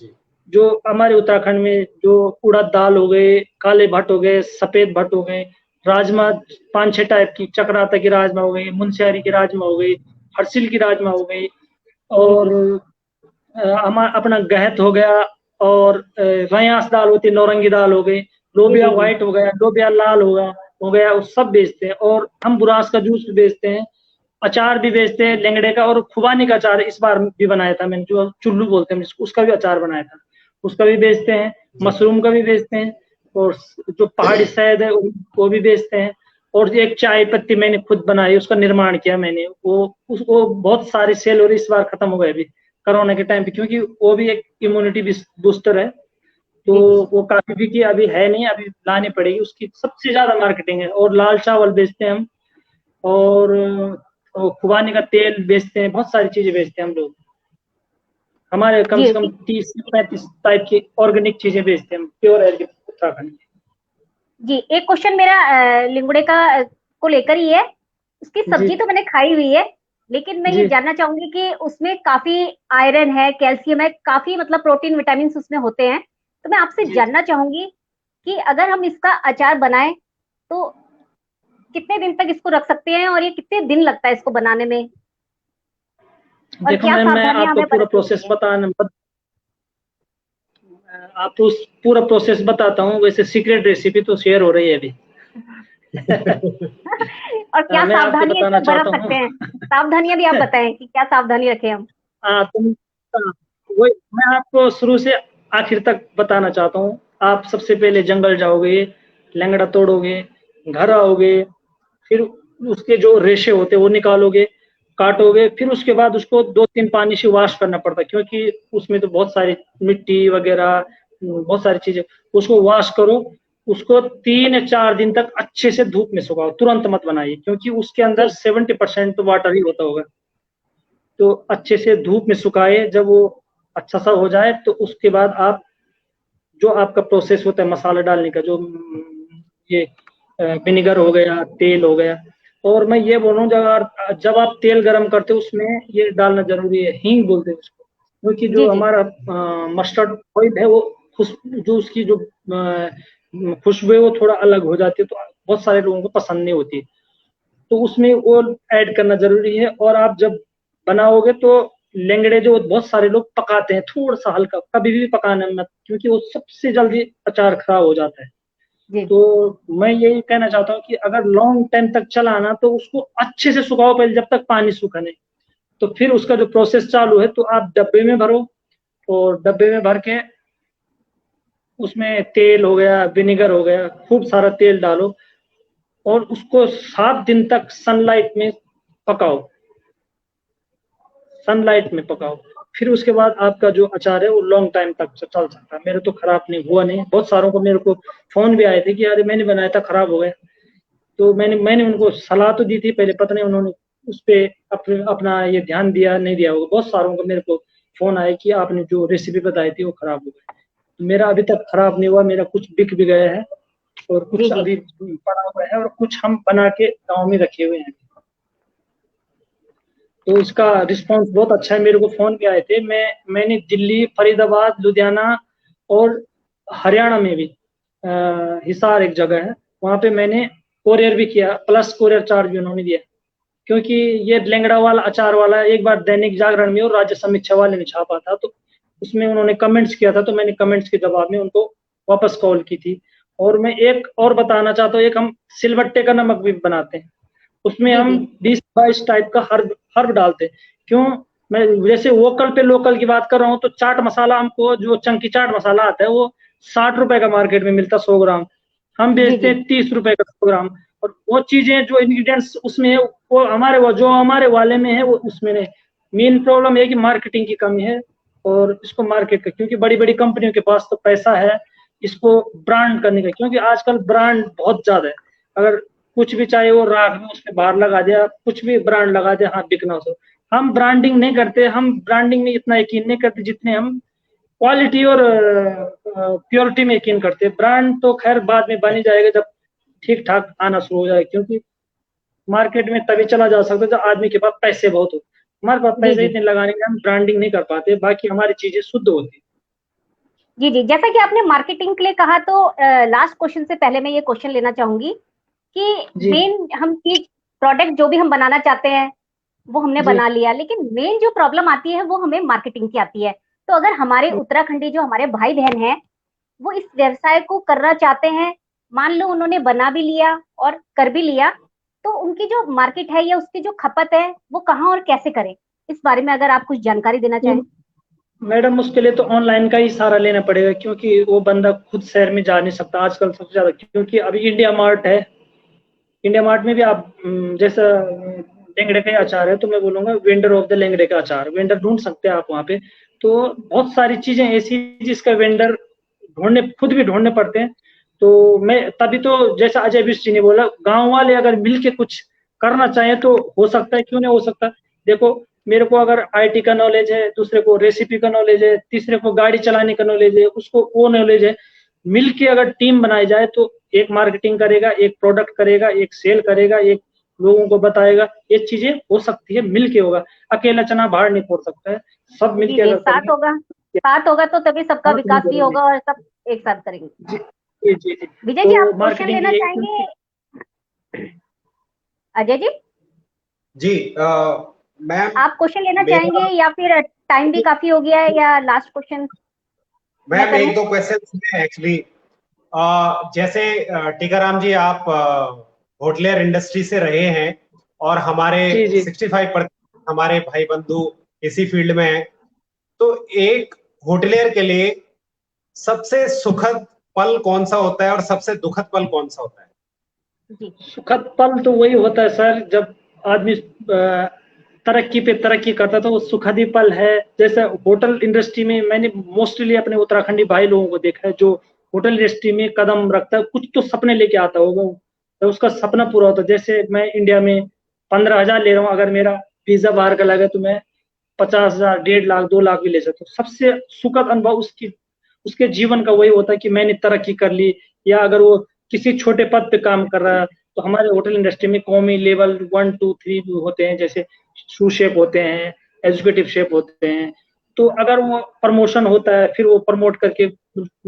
जी जो हमारे उत्तराखंड में जो उड़द दाल हो गए, काले भट्ट हो गए, सफेद भट्ट हो गए, राजमा 5-6 टाइप की, चक्राता की राजमा हो गई, मुनस्यारी की राजमा हो गई, हरसिल की राजमा हो गई, जी और जी हमारा अपना गहत हो गया, और रयास दाल होती है, नौरंगी दाल हो गई, जी लोबिया जी जी व्हाइट हो गया, लोबिया लाल हो गया वो सब बेचते हैं। और हम बुरास का जूस भी बेचते हैं, अचार भी बेचते हैं लेंगड़े का, और खुबानी का अचार इस बार भी बनाया था मैंने, जो चुल्लू बोलते हैं उसका भी अचार बनाया था, उसका भी बेचते हैं। जी मशरूम का भी बेचते हैं, और जो पहाड़ी शहद है वो भी बेचते हैं। और एक चाय पत्ती मैंने खुद बनाई, उसका निर्माण किया मैंने, उसको बहुत सारी सेल हो रही, इस बार खत्म हो गए अभी कोरोना के टाइम पे, क्योंकि वो भी एक इम्यूनिटी बूस्टर है। तो जी वो काफी बिकी, अभी है नहीं, अभी लानी पड़ेगी, उसकी सबसे ज्यादा मार्केटिंग है। और लाल चावल बेचते हैं हम, और खुबानी का तेल बेचते हैं, बहुत सारी चीजें बेचते हैं हम लोग। हमारे कम जी से कम 30 से 35 टाइप की ऑर्गेनिक चीजें बेचते हैं हम, प्योर है उत्तराखंड में। जी एक क्वेश्चन मेरा लिंगुड़े का को लेकर ही है। उसकी जी सब्जी तो मैंने खाई हुई है, लेकिन मैं ये जी जानना चाहूंगी कि उसमें काफी आयरन है, कैल्शियम है, काफी मतलब प्रोटीन विटामिन उसमें होते हैं। तो मैं आपसे जी जानना चाहूंगी कि अगर हम इसका अचार बनाएं तो कितने दिन तक इसको रख सकते हैं, और ये कितने दिन लगता है इसको बनाने में, और देखो क्या मैम, मैं सावधानियां आपको हमें पूरा बरतनी प्रोसेस चाहिए? बताना, आपको उस पूरा प्रोसेस बताता हूँ। वैसे सीक्रेट रेसिपी तो शेयर हो रही है अभी। और क्या मैं आपको सावधानियां बताना इसमें बरत चाहता हूँ। सकते हैं? सावधानियां भी आप बताएं कि क्या सावधानी रखें हम। तुम वही मैं आपको शुरू से आखिर तक बताना चाहता हूँ। आप सबसे पहले जंगल जाओगे, लंगड़ा तोड़ोगे, घर आओगे, फिर उसके जो रेशे होते हैं वो निकालोगे, काटोगे, फिर उसके बाद उसको 2-3 पानी से वॉश करना पड़ता है, क्योंकि उसमें तो बहुत सारी मिट्टी वगैरह, बहुत सारी चीजें। उसको वॉश करो, उसको 3 या 4 दिन तक अच्छे से धूप में सुखाओ, तुरंत मत बनाइए, क्योंकि उसके अंदर जी 70% तो वाटर ही होता होगा। तो अच्छे से धूप में सुखाए, जब वो अच्छा सा हो जाए तो उसके बाद आप जो आपका प्रोसेस होता है मसाला डालने का, जो ये विनेगर हो गया, तेल हो गया। और मैं ये बोल रहा हूँ, जब आप तेल गरम करते हो उसमें ये डालना जरूरी है, हींग बोलते हैं उसको, क्योंकि जी जो जी हमारा मस्टर्ड ऑयल है वो जो उसकी जो खुशबू है वो थोड़ा अलग हो जाती है, तो बहुत सारे लोगों को पसंद नहीं होती। तो उसमें वो ऐड करना जरूरी है। और आप जब बनाओगे तो लेंगड़े जो बहुत सारे लोग पकाते हैं थोड़ा सा हल्का, कभी भी पकाना मत, क्योंकि वो सबसे जल्दी अचार खराब हो जाता है। जी तो मैं यही कहना चाहता हूँ कि अगर लॉन्ग टाइम तक चलाना तो उसको अच्छे से सुखाओ पहले, जब तक पानी सूखा नहीं। तो फिर उसका जो प्रोसेस चालू है, तो आप डब्बे में भरो, और डब्बे में भर के उसमें तेल हो गया, विनेगर हो गया, खूब सारा तेल डालो, और उसको 7 दिन तक सनलाइट में पकाओ, सनलाइट में पकाओ। फिर उसके बाद आपका जो अचार है वो लॉन्ग टाइम तक चल सकता है। मेरे तो खराब नहीं हुआ, नहीं, बहुत सारों को मेरे को फोन भी आए थे कि अरे मैंने बनाया था खराब हो गया। तो मैंने उनको सलाह तो दी थी पहले, पता नहीं उन्होंने उस पे अपना ये ध्यान दिया नहीं दिया होगा। बहुत सारों को मेरे को फोन आए कि आपने जो रेसिपी बताई थी वो खराब हो गई। तो मेरा अभी तक खराब नहीं हुआ, मेरा कुछ बिक भी गया है, और जी कुछ जी अभी पड़ा हुआ है, और कुछ हम बना के गाँव में रखे हुए हैं। तो इसका रिस्पांस बहुत अच्छा है। मेरे को फोन भी आए थे। मैंने दिल्ली, फरीदाबाद, लुधियाना, और हरियाणा में भी, हिसार एक जगह है, वहां पे मैंने कोरियर भी किया, प्लस कोरियर चार्ज भी उन्होंने दिया, क्योंकि ये लेंगड़ा वाला अचार वाला एक बार दैनिक जागरण में और राज्य समीक्षा वाले ने छापा था, तो उसमें उन्होंने कमेंट्स किया था, तो मैंने कमेंट्स के जवाब में उनको वापस कॉल की थी। और मैं एक और बताना चाहता हूँ, एक हम सिलबट्टे का नमक भी बनाते हैं, उसमें जी हम जी 20-22 टाइप का हर्ब हर्ब डालते हैं। क्यों? मैं जैसे वोकल पे लोकल की बात कर रहा हूँ, तो चाट मसाला हमको, जो चंकी चाट मसाला आता है वो 60 रुपए का मार्केट में मिलता है 100 ग्राम, हम जी बेचते जी हैं 30 रुपए का 100 ग्राम। और वो चीजें जो इंग्रेडिएंट्स उसमें है वो हमारे वाले में है वो उसमें नहीं। मेन प्रॉब्लम है कि मार्केटिंग की कमी है और इसको मार्केट का, क्योंकि बड़ी बड़ी कंपनियों के पास तो पैसा है इसको ब्रांड करने का, क्योंकि आजकल ब्रांड बहुत ज्यादा है। अगर कुछ भी चाहे वो राख में उसमें बाहर लगा दिया, कुछ भी ब्रांड लगा दिया, हाँ बिकना हो। हम ब्रांडिंग नहीं करते, हम ब्रांडिंग में इतना यकीन नहीं करते जितने हम क्वालिटी और प्योरिटी में यकीन करते हैं। ब्रांड तो खैर बाद में बन ही जाएगा जब ठीक ठाक आना शुरू हो जाए, क्योंकि मार्केट में तभी चला जा सकता है जब आदमी के पास पैसे बहुत हो। हमारे पास जी पैसे जी इतने लगाने के हम ब्रांडिंग नहीं कर पाते, बाकी हमारी चीजें शुद्ध होती। जी जी, जैसा कि आपने मार्केटिंग के लिए कहा, तो लास्ट क्वेश्चन से पहले मैं ये क्वेश्चन लेना चाहूंगी कि जी मेन हम चीज प्रोडक्ट जो भी हम बनाना चाहते हैं वो हमने जी बना लिया, लेकिन मेन जो प्रॉब्लम आती है वो हमें मार्केटिंग की आती है। तो अगर हमारे उत्तराखंडी जो हमारे भाई बहन हैं वो इस व्यवसाय को करना चाहते हैं, मान लो उन्होंने बना भी लिया और कर भी लिया, तो उनकी जो मार्केट है या उसकी जो खपत है वो कहाँ और कैसे करें, इस बारे में अगर आप कुछ जानकारी देना चाहें। मैडम, उसके लिए तो ऑनलाइन का ही सहारा लेना पड़ेगा, क्योंकि वो बंदा खुद शहर में जा नहीं सकता आजकल सबसे ज्यादा। क्योंकि अभी इंडिया मार्ट है, इंडिया मार्ट में भी आप जैसा लेंगड़े का अचार है तो मैं बोलूंगा वेंडर ऑफ द लेंगड़े का अचार, वेंडर ढूंढ सकते हैं आप वहाँ पे। तो बहुत सारी चीजें ऐसी जिसका वेंडर खुद भी ढूंढने पड़ते हैं। तो मैं तभी तो जैसा अजय विष्ट जी ने बोला, गांव वाले अगर मिलके कुछ करना चाहें तो हो सकता है, क्यों नहीं हो सकता। देखो, मेरे को अगर आईटी का नॉलेज है, दूसरे को रेसिपी का नॉलेज है, तीसरे को गाड़ी चलाने का नॉलेज है, उसको वो नॉलेज है, मिलके अगर टीम बनाई जाए तो एक मार्केटिंग करेगा, एक प्रोडक्ट करेगा, एक सेल करेगा, एक लोगों को बताएगा, ये चीजें हो सकती है, मिलके होगा। अकेला चना बाहर नहीं फोड़ सकता है, सब जी मिलके जी, अगर साथ होगा, साथ होगा तो तभी सबका बहुत विकास भी जरूरी होगा और सब एक साथ करेंगे। है। जी जी जी। विजय जी, आप तो क्वेश्चन मार्केटिंग लेना की चाहेंगे? यही। अजय जी, जी मैम, आप क्वेश्चन लेना चाहेंगे मेरा या फिर टाइम भी काफी हो गया है, या लास्ट क्वेश्चन मैं मैम करूं? एक दो क्वेश्चन हैं एक्चुअली। जैसे टीकाराम जी, आप होटलियर इंडस्ट्री से रहे हैं और हमारे जी जी 65% हमारे भाई बंधु इसी फील्ड में हैं। तो एक होटलियर के लिए सबसे सुखद पल कौन सा होता है और सबसे दुखद पल कौन सा होता है? जी सुखद पल तो वही होता है सर, जब आदमी तरक्की पे तरक्की करता है तो वो सुखद ही पल है। जैसे होटल इंडस्ट्री में मैंने मोस्टली अपने उत्तराखंडी भाई लोगों को देखा है, जो होटल इंडस्ट्री में कदम रखता है, कुछ तो सपने लेके आता होगा, तो उसका सपना पूरा होता है। जैसे मैं इंडिया में 15,000 ले रहा हूँ, अगर मेरा वीजा बाहर का लगा तो मैं 50,000, 1.5 लाख, 2 लाख भी ले सकता हूँ। सबसे सुखद अनुभव उसके जीवन का वही होता है कि मैंने तरक्की कर ली। या अगर वो किसी छोटे पद पे काम कर रहा है, तो हमारे होटल इंडस्ट्री में कौमी लेवल 1, 2, 3 होते हैं, जैसे सू शेफ होते हैं, एग्जीक्यूटिव शेफ होते हैं। तो अगर वो प्रमोशन होता है, फिर वो प्रमोट करके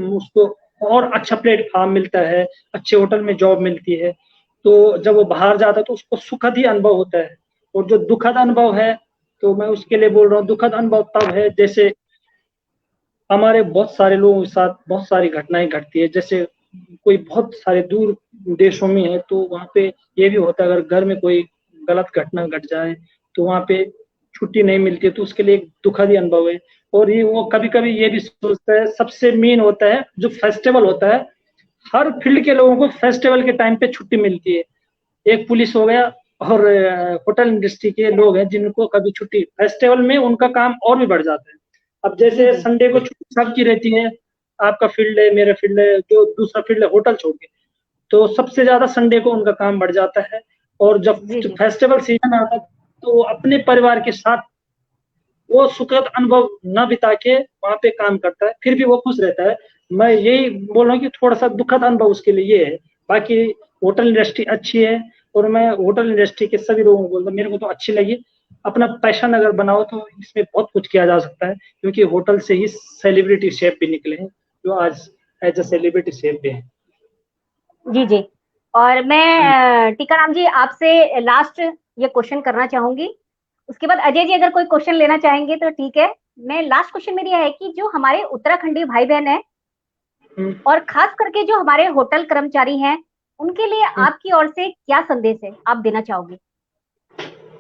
उसको और अच्छा प्लेटफॉर्म मिलता है, अच्छे होटल में जॉब मिलती है, तो जब वो बाहर जाता है तो उसको सुखद ही अनुभव होता है। और जो दुखद अनुभव है, तो मैं उसके लिए बोल रहा हूँ, दुखद अनुभव तब है जैसे हमारे बहुत सारे लोगों के साथ बहुत सारी घटनाएं घटती है। जैसे कोई बहुत सारे दूर देशों में है तो वहाँ पे ये भी होता है, अगर घर में कोई गलत घटना घट जाए तो वहाँ पे छुट्टी नहीं मिलती है, तो उसके लिए एक दुखद ही अनुभव है। और ये वो कभी कभी ये भी सोचता है, सबसे मेन होता है जो फेस्टिवल होता है, हर फील्ड के लोगों को फेस्टिवल के टाइम पे छुट्टी मिलती है। एक पुलिस हो गया और होटल इंडस्ट्री के लोग हैं जिनको कभी छुट्टी, फेस्टिवल में उनका काम और भी बढ़ जाता है। अब जी जैसे जी संडे को छुट्टी सबकी रहती है, आपका फील्ड है, मेरा फील्ड है, जो दूसरा फील्ड है होटल छोड़ के, तो सबसे ज्यादा संडे को उनका काम बढ़ जाता है। और जब जी जी फेस्टिवल सीजन आता है तो वो अपने परिवार के साथ वो सुखद अनुभव न बिता के वहां पे काम करता है, फिर भी वो खुश रहता है। मैं यही बोल रहा हूँ कि थोड़ा सा दुखद अनुभव उसके लिए ये है। बाकी होटल इंडस्ट्री अच्छी है, और मैं होटल इंडस्ट्री के सभी लोगों को बोलता हूँ, मेरे को तो अच्छी लगी। अपना पैशन अगर बनाओ तो इसमें बहुत कुछ किया जा सकता है, क्योंकि होटल से ही सेलिब्रिटी शेफ भी निकले हैं, जो आज एज अ सेलिब्रिटी शेफ भी हैं। जी जी। और मैं टीकाराम जी आपसे लास्ट ये क्वेश्चन करना चाहूंगी, उसके बाद अजय जी अगर कोई क्वेश्चन लेना चाहेंगे तो ठीक है। मैं लास्ट क्वेश्चन मेरी है कि जो हमारे उत्तराखंडी भाई बहन है और खास करके जो हमारे होटल कर्मचारी हैं, उनके लिए आपकी ओर से क्या संदेश है आप देना चाहोगे?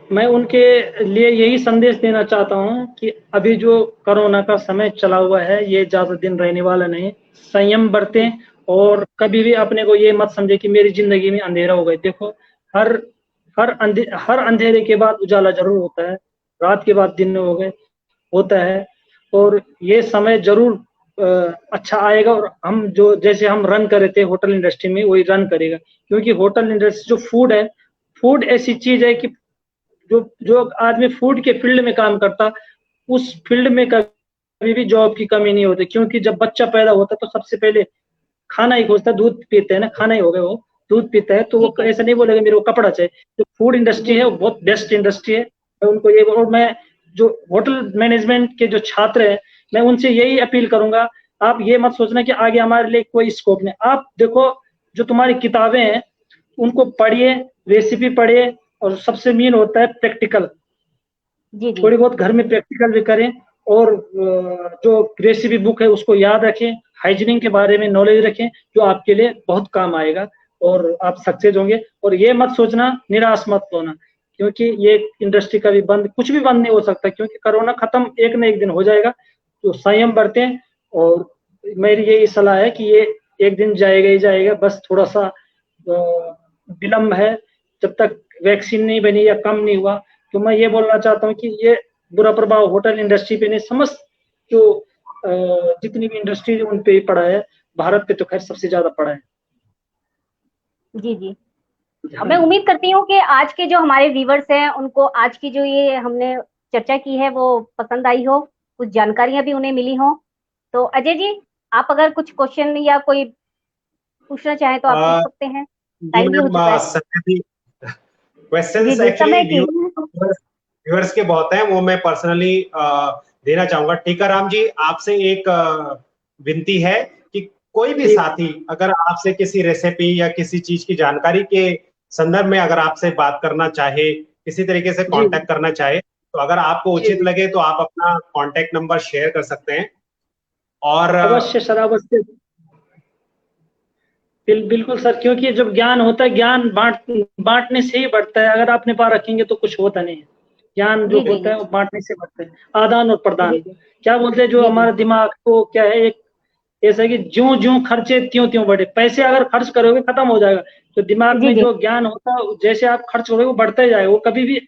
मैं उनके लिए यही संदेश देना चाहता हूँ कि अभी जो कोरोना का समय चला हुआ है, ये ज्यादा दिन रहने वाला नहीं। संयम बरतें और कभी भी अपने को ये मत समझे कि मेरी जिंदगी में अंधेरा हो गया। देखो, हर अंधेरे के बाद उजाला जरूर होता है, रात के बाद दिन हो गए होता है, और ये समय जरूर अच्छा आएगा। और हम जो जैसे हम रन कर रहे थे होटल इंडस्ट्री में, वही रन करेगा। क्योंकि होटल इंडस्ट्री जो फूड है, फूड ऐसी चीज है कि जो जो आदमी फूड के फील्ड में काम करता, उस फील्ड में कभी भी जॉब की कमी नहीं होती। क्योंकि जब बच्चा पैदा होता है तो सबसे पहले खाना ही खोजता है, दूध पीते हैं ना, खाना ही हो गया, वो दूध पीता है, तो वो ऐसा नहीं बोलेगा मेरे को कपड़ा चाहिए। जो फूड इंडस्ट्री है वो बहुत बेस्ट इंडस्ट्री है। मैं उनको ये, और मैं जो होटल मैनेजमेंट के जो छात्र हैं, मैं उनसे यही अपील करूंगा, आप ये मत सोचना कि आगे हमारे लिए कोई स्कोप नहीं। आप देखो, जो तुम्हारी किताबें हैं उनको पढ़िए, रेसिपी पढ़िए, और सबसे मेन होता है प्रैक्टिकल। थोड़ी बहुत घर में प्रैक्टिकल भी करें, और जो रेसिपी बुक है उसको याद रखें, हाइजीनिंग के बारे में नॉलेज रखें, जो आपके लिए बहुत काम आएगा और आप सक्सेस होंगे। और ये मत सोचना, निराश मत होना, क्योंकि ये इंडस्ट्री का भी बंद, कुछ भी बंद नहीं हो सकता, क्योंकि कोरोना खत्म एक न एक दिन हो जाएगा। तो संयम बरतें, और मेरी यही सलाह है कि ये एक दिन जाएगा ही जाएगा, बस थोड़ा सा विलम्ब है, जब तक वैक्सीन नहीं बनी या कम नहीं हुआ। तो मैं ये बोलना चाहता हूँ कि ये बुरा प्रभाव होटल इंडस्ट्री पे नहीं, समस्त जो जितनी भी इंडस्ट्री उन पे ही पड़ा है। भारत पे तो खैर सबसे ज्यादा पड़ा है। जी जी, मैं उम्मीद करती हूँ कि आज के जो हमारे व्यूवर्स हैं उनको आज की जो ये हमने चर्चा की है वो पसंद आई हो, कुछ जानकारियां भी उन्हें मिली हो। तो अजय जी, आप अगर कुछ क्वेश्चन या कोई पूछना चाहें तो आप पूछ सकते हैं, टाइम भी हो चुका है। क्वेश्चंस एक्चुअली व्यूअर्स के बहुत हैं, वो मैं पर्सनली देना चाहूंगा। टीकाराम जी, आपसे एक विनती है कि कोई भी साथी अगर आपसे किसी रेसिपी या किसी चीज की जानकारी के संदर्भ में अगर आपसे बात करना चाहे, किसी तरीके से कांटेक्ट करना चाहे, तो अगर आपको उचित लगे तो आप अपना कांटेक्ट नंबर शेयर कर सकते हैं। और अवश्य सर, अवश्य, बिल्कुल सर, क्योंकि जब ज्ञान होता है, ज्ञान बांटने से ही बढ़ता है। अगर अपने पास रखेंगे तो कुछ होता नहीं है। ज्ञान जो होता है वो बांटने से बढ़ता है। आदान और प्रदान, क्या बोलते हैं, जो हमारा दिमाग को क्या है, एक ऐसा है कि ज्यों ज्यों खर्चे त्यों त्यों बढ़े। पैसे अगर खर्च करोगे खत्म हो जाएगा, तो दिमाग में जो ज्ञान होता है जैसे आप खर्च करोगे वो बढ़ता ही जाएगा, वो कभी भी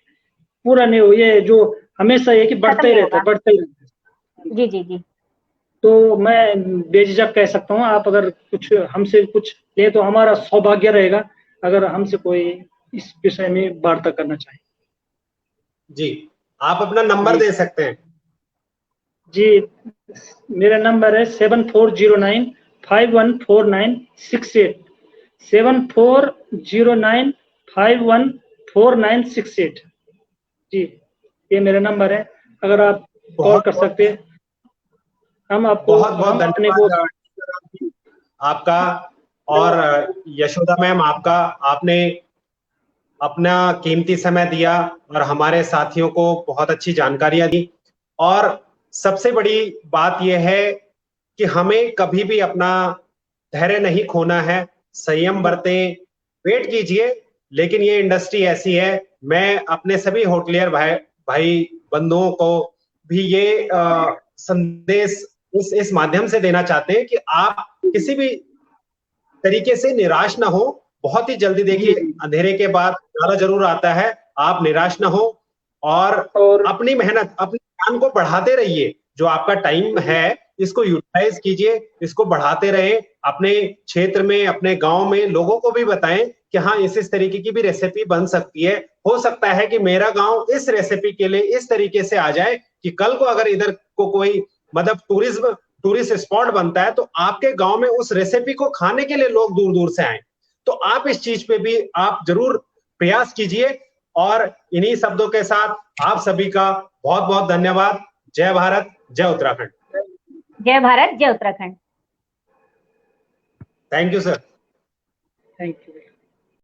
पूरा नहीं हो। ये जो हमेशा ये कि बढ़ता ही रहता है, बढ़ता ही रहता है। जी जी जी, तो मैं बेझिझक कह सकता हूँ, आप अगर कुछ हमसे कुछ ले तो हमारा सौभाग्य रहेगा अगर हमसे कोई इस विषय में वार्ता करना चाहे। जी, आप अपना नंबर दे सकते हैं। जी, मेरा नंबर है 7409514968, 7409514968। जी, ये मेरा नंबर है, अगर आप कॉल कर सकते हैं। हम आपको बहुत बहुत धन्यवाद आपका, और यशोदा मैम आपका, आपने अपना कीमती समय दिया और हमारे साथियों को बहुत अच्छी जानकारियां दी। और सबसे बड़ी बात यह है कि हमें कभी भी अपना धैर्य नहीं खोना है, संयम बरतें, वेट कीजिए। लेकिन ये इंडस्ट्री ऐसी है, मैं अपने सभी होटलियर भाई बंधुओं को भी ये संदेश इस माध्यम से देना चाहते हैं कि आप किसी भी तरीके से निराश ना हो। बहुत ही जल्दी, देखिए, अंधेरे के बाद उजाला जरूर आता है। आप निराश ना हो और अपनी मेहनत, अपने ज्ञान को बढ़ाते रहिए। जो आपका टाइम है इसको यूटिलाइज कीजिए, इसको बढ़ाते रहे। अपने क्षेत्र में, अपने गांव में लोगों को भी बताएं कि हाँ, इस तरीके की भी रेसिपी बन सकती है। हो सकता है कि मेरा गांव इस रेसिपी के लिए इस तरीके से आ जाए कि कल को अगर इधर को कोई मतलब टूरिस्ट स्पॉट बनता है तो आपके गांव में उस रेसिपी को खाने के लिए लोग दूर दूर से आए। तो आप इस चीज पे भी आप जरूर प्रयास कीजिए। और इन्हीं शब्दों के साथ आप सभी का बहुत बहुत धन्यवाद। जय भारत, जय उत्तराखंड। जय भारत, जय Uttarakhand. Thank you sir. Thank you.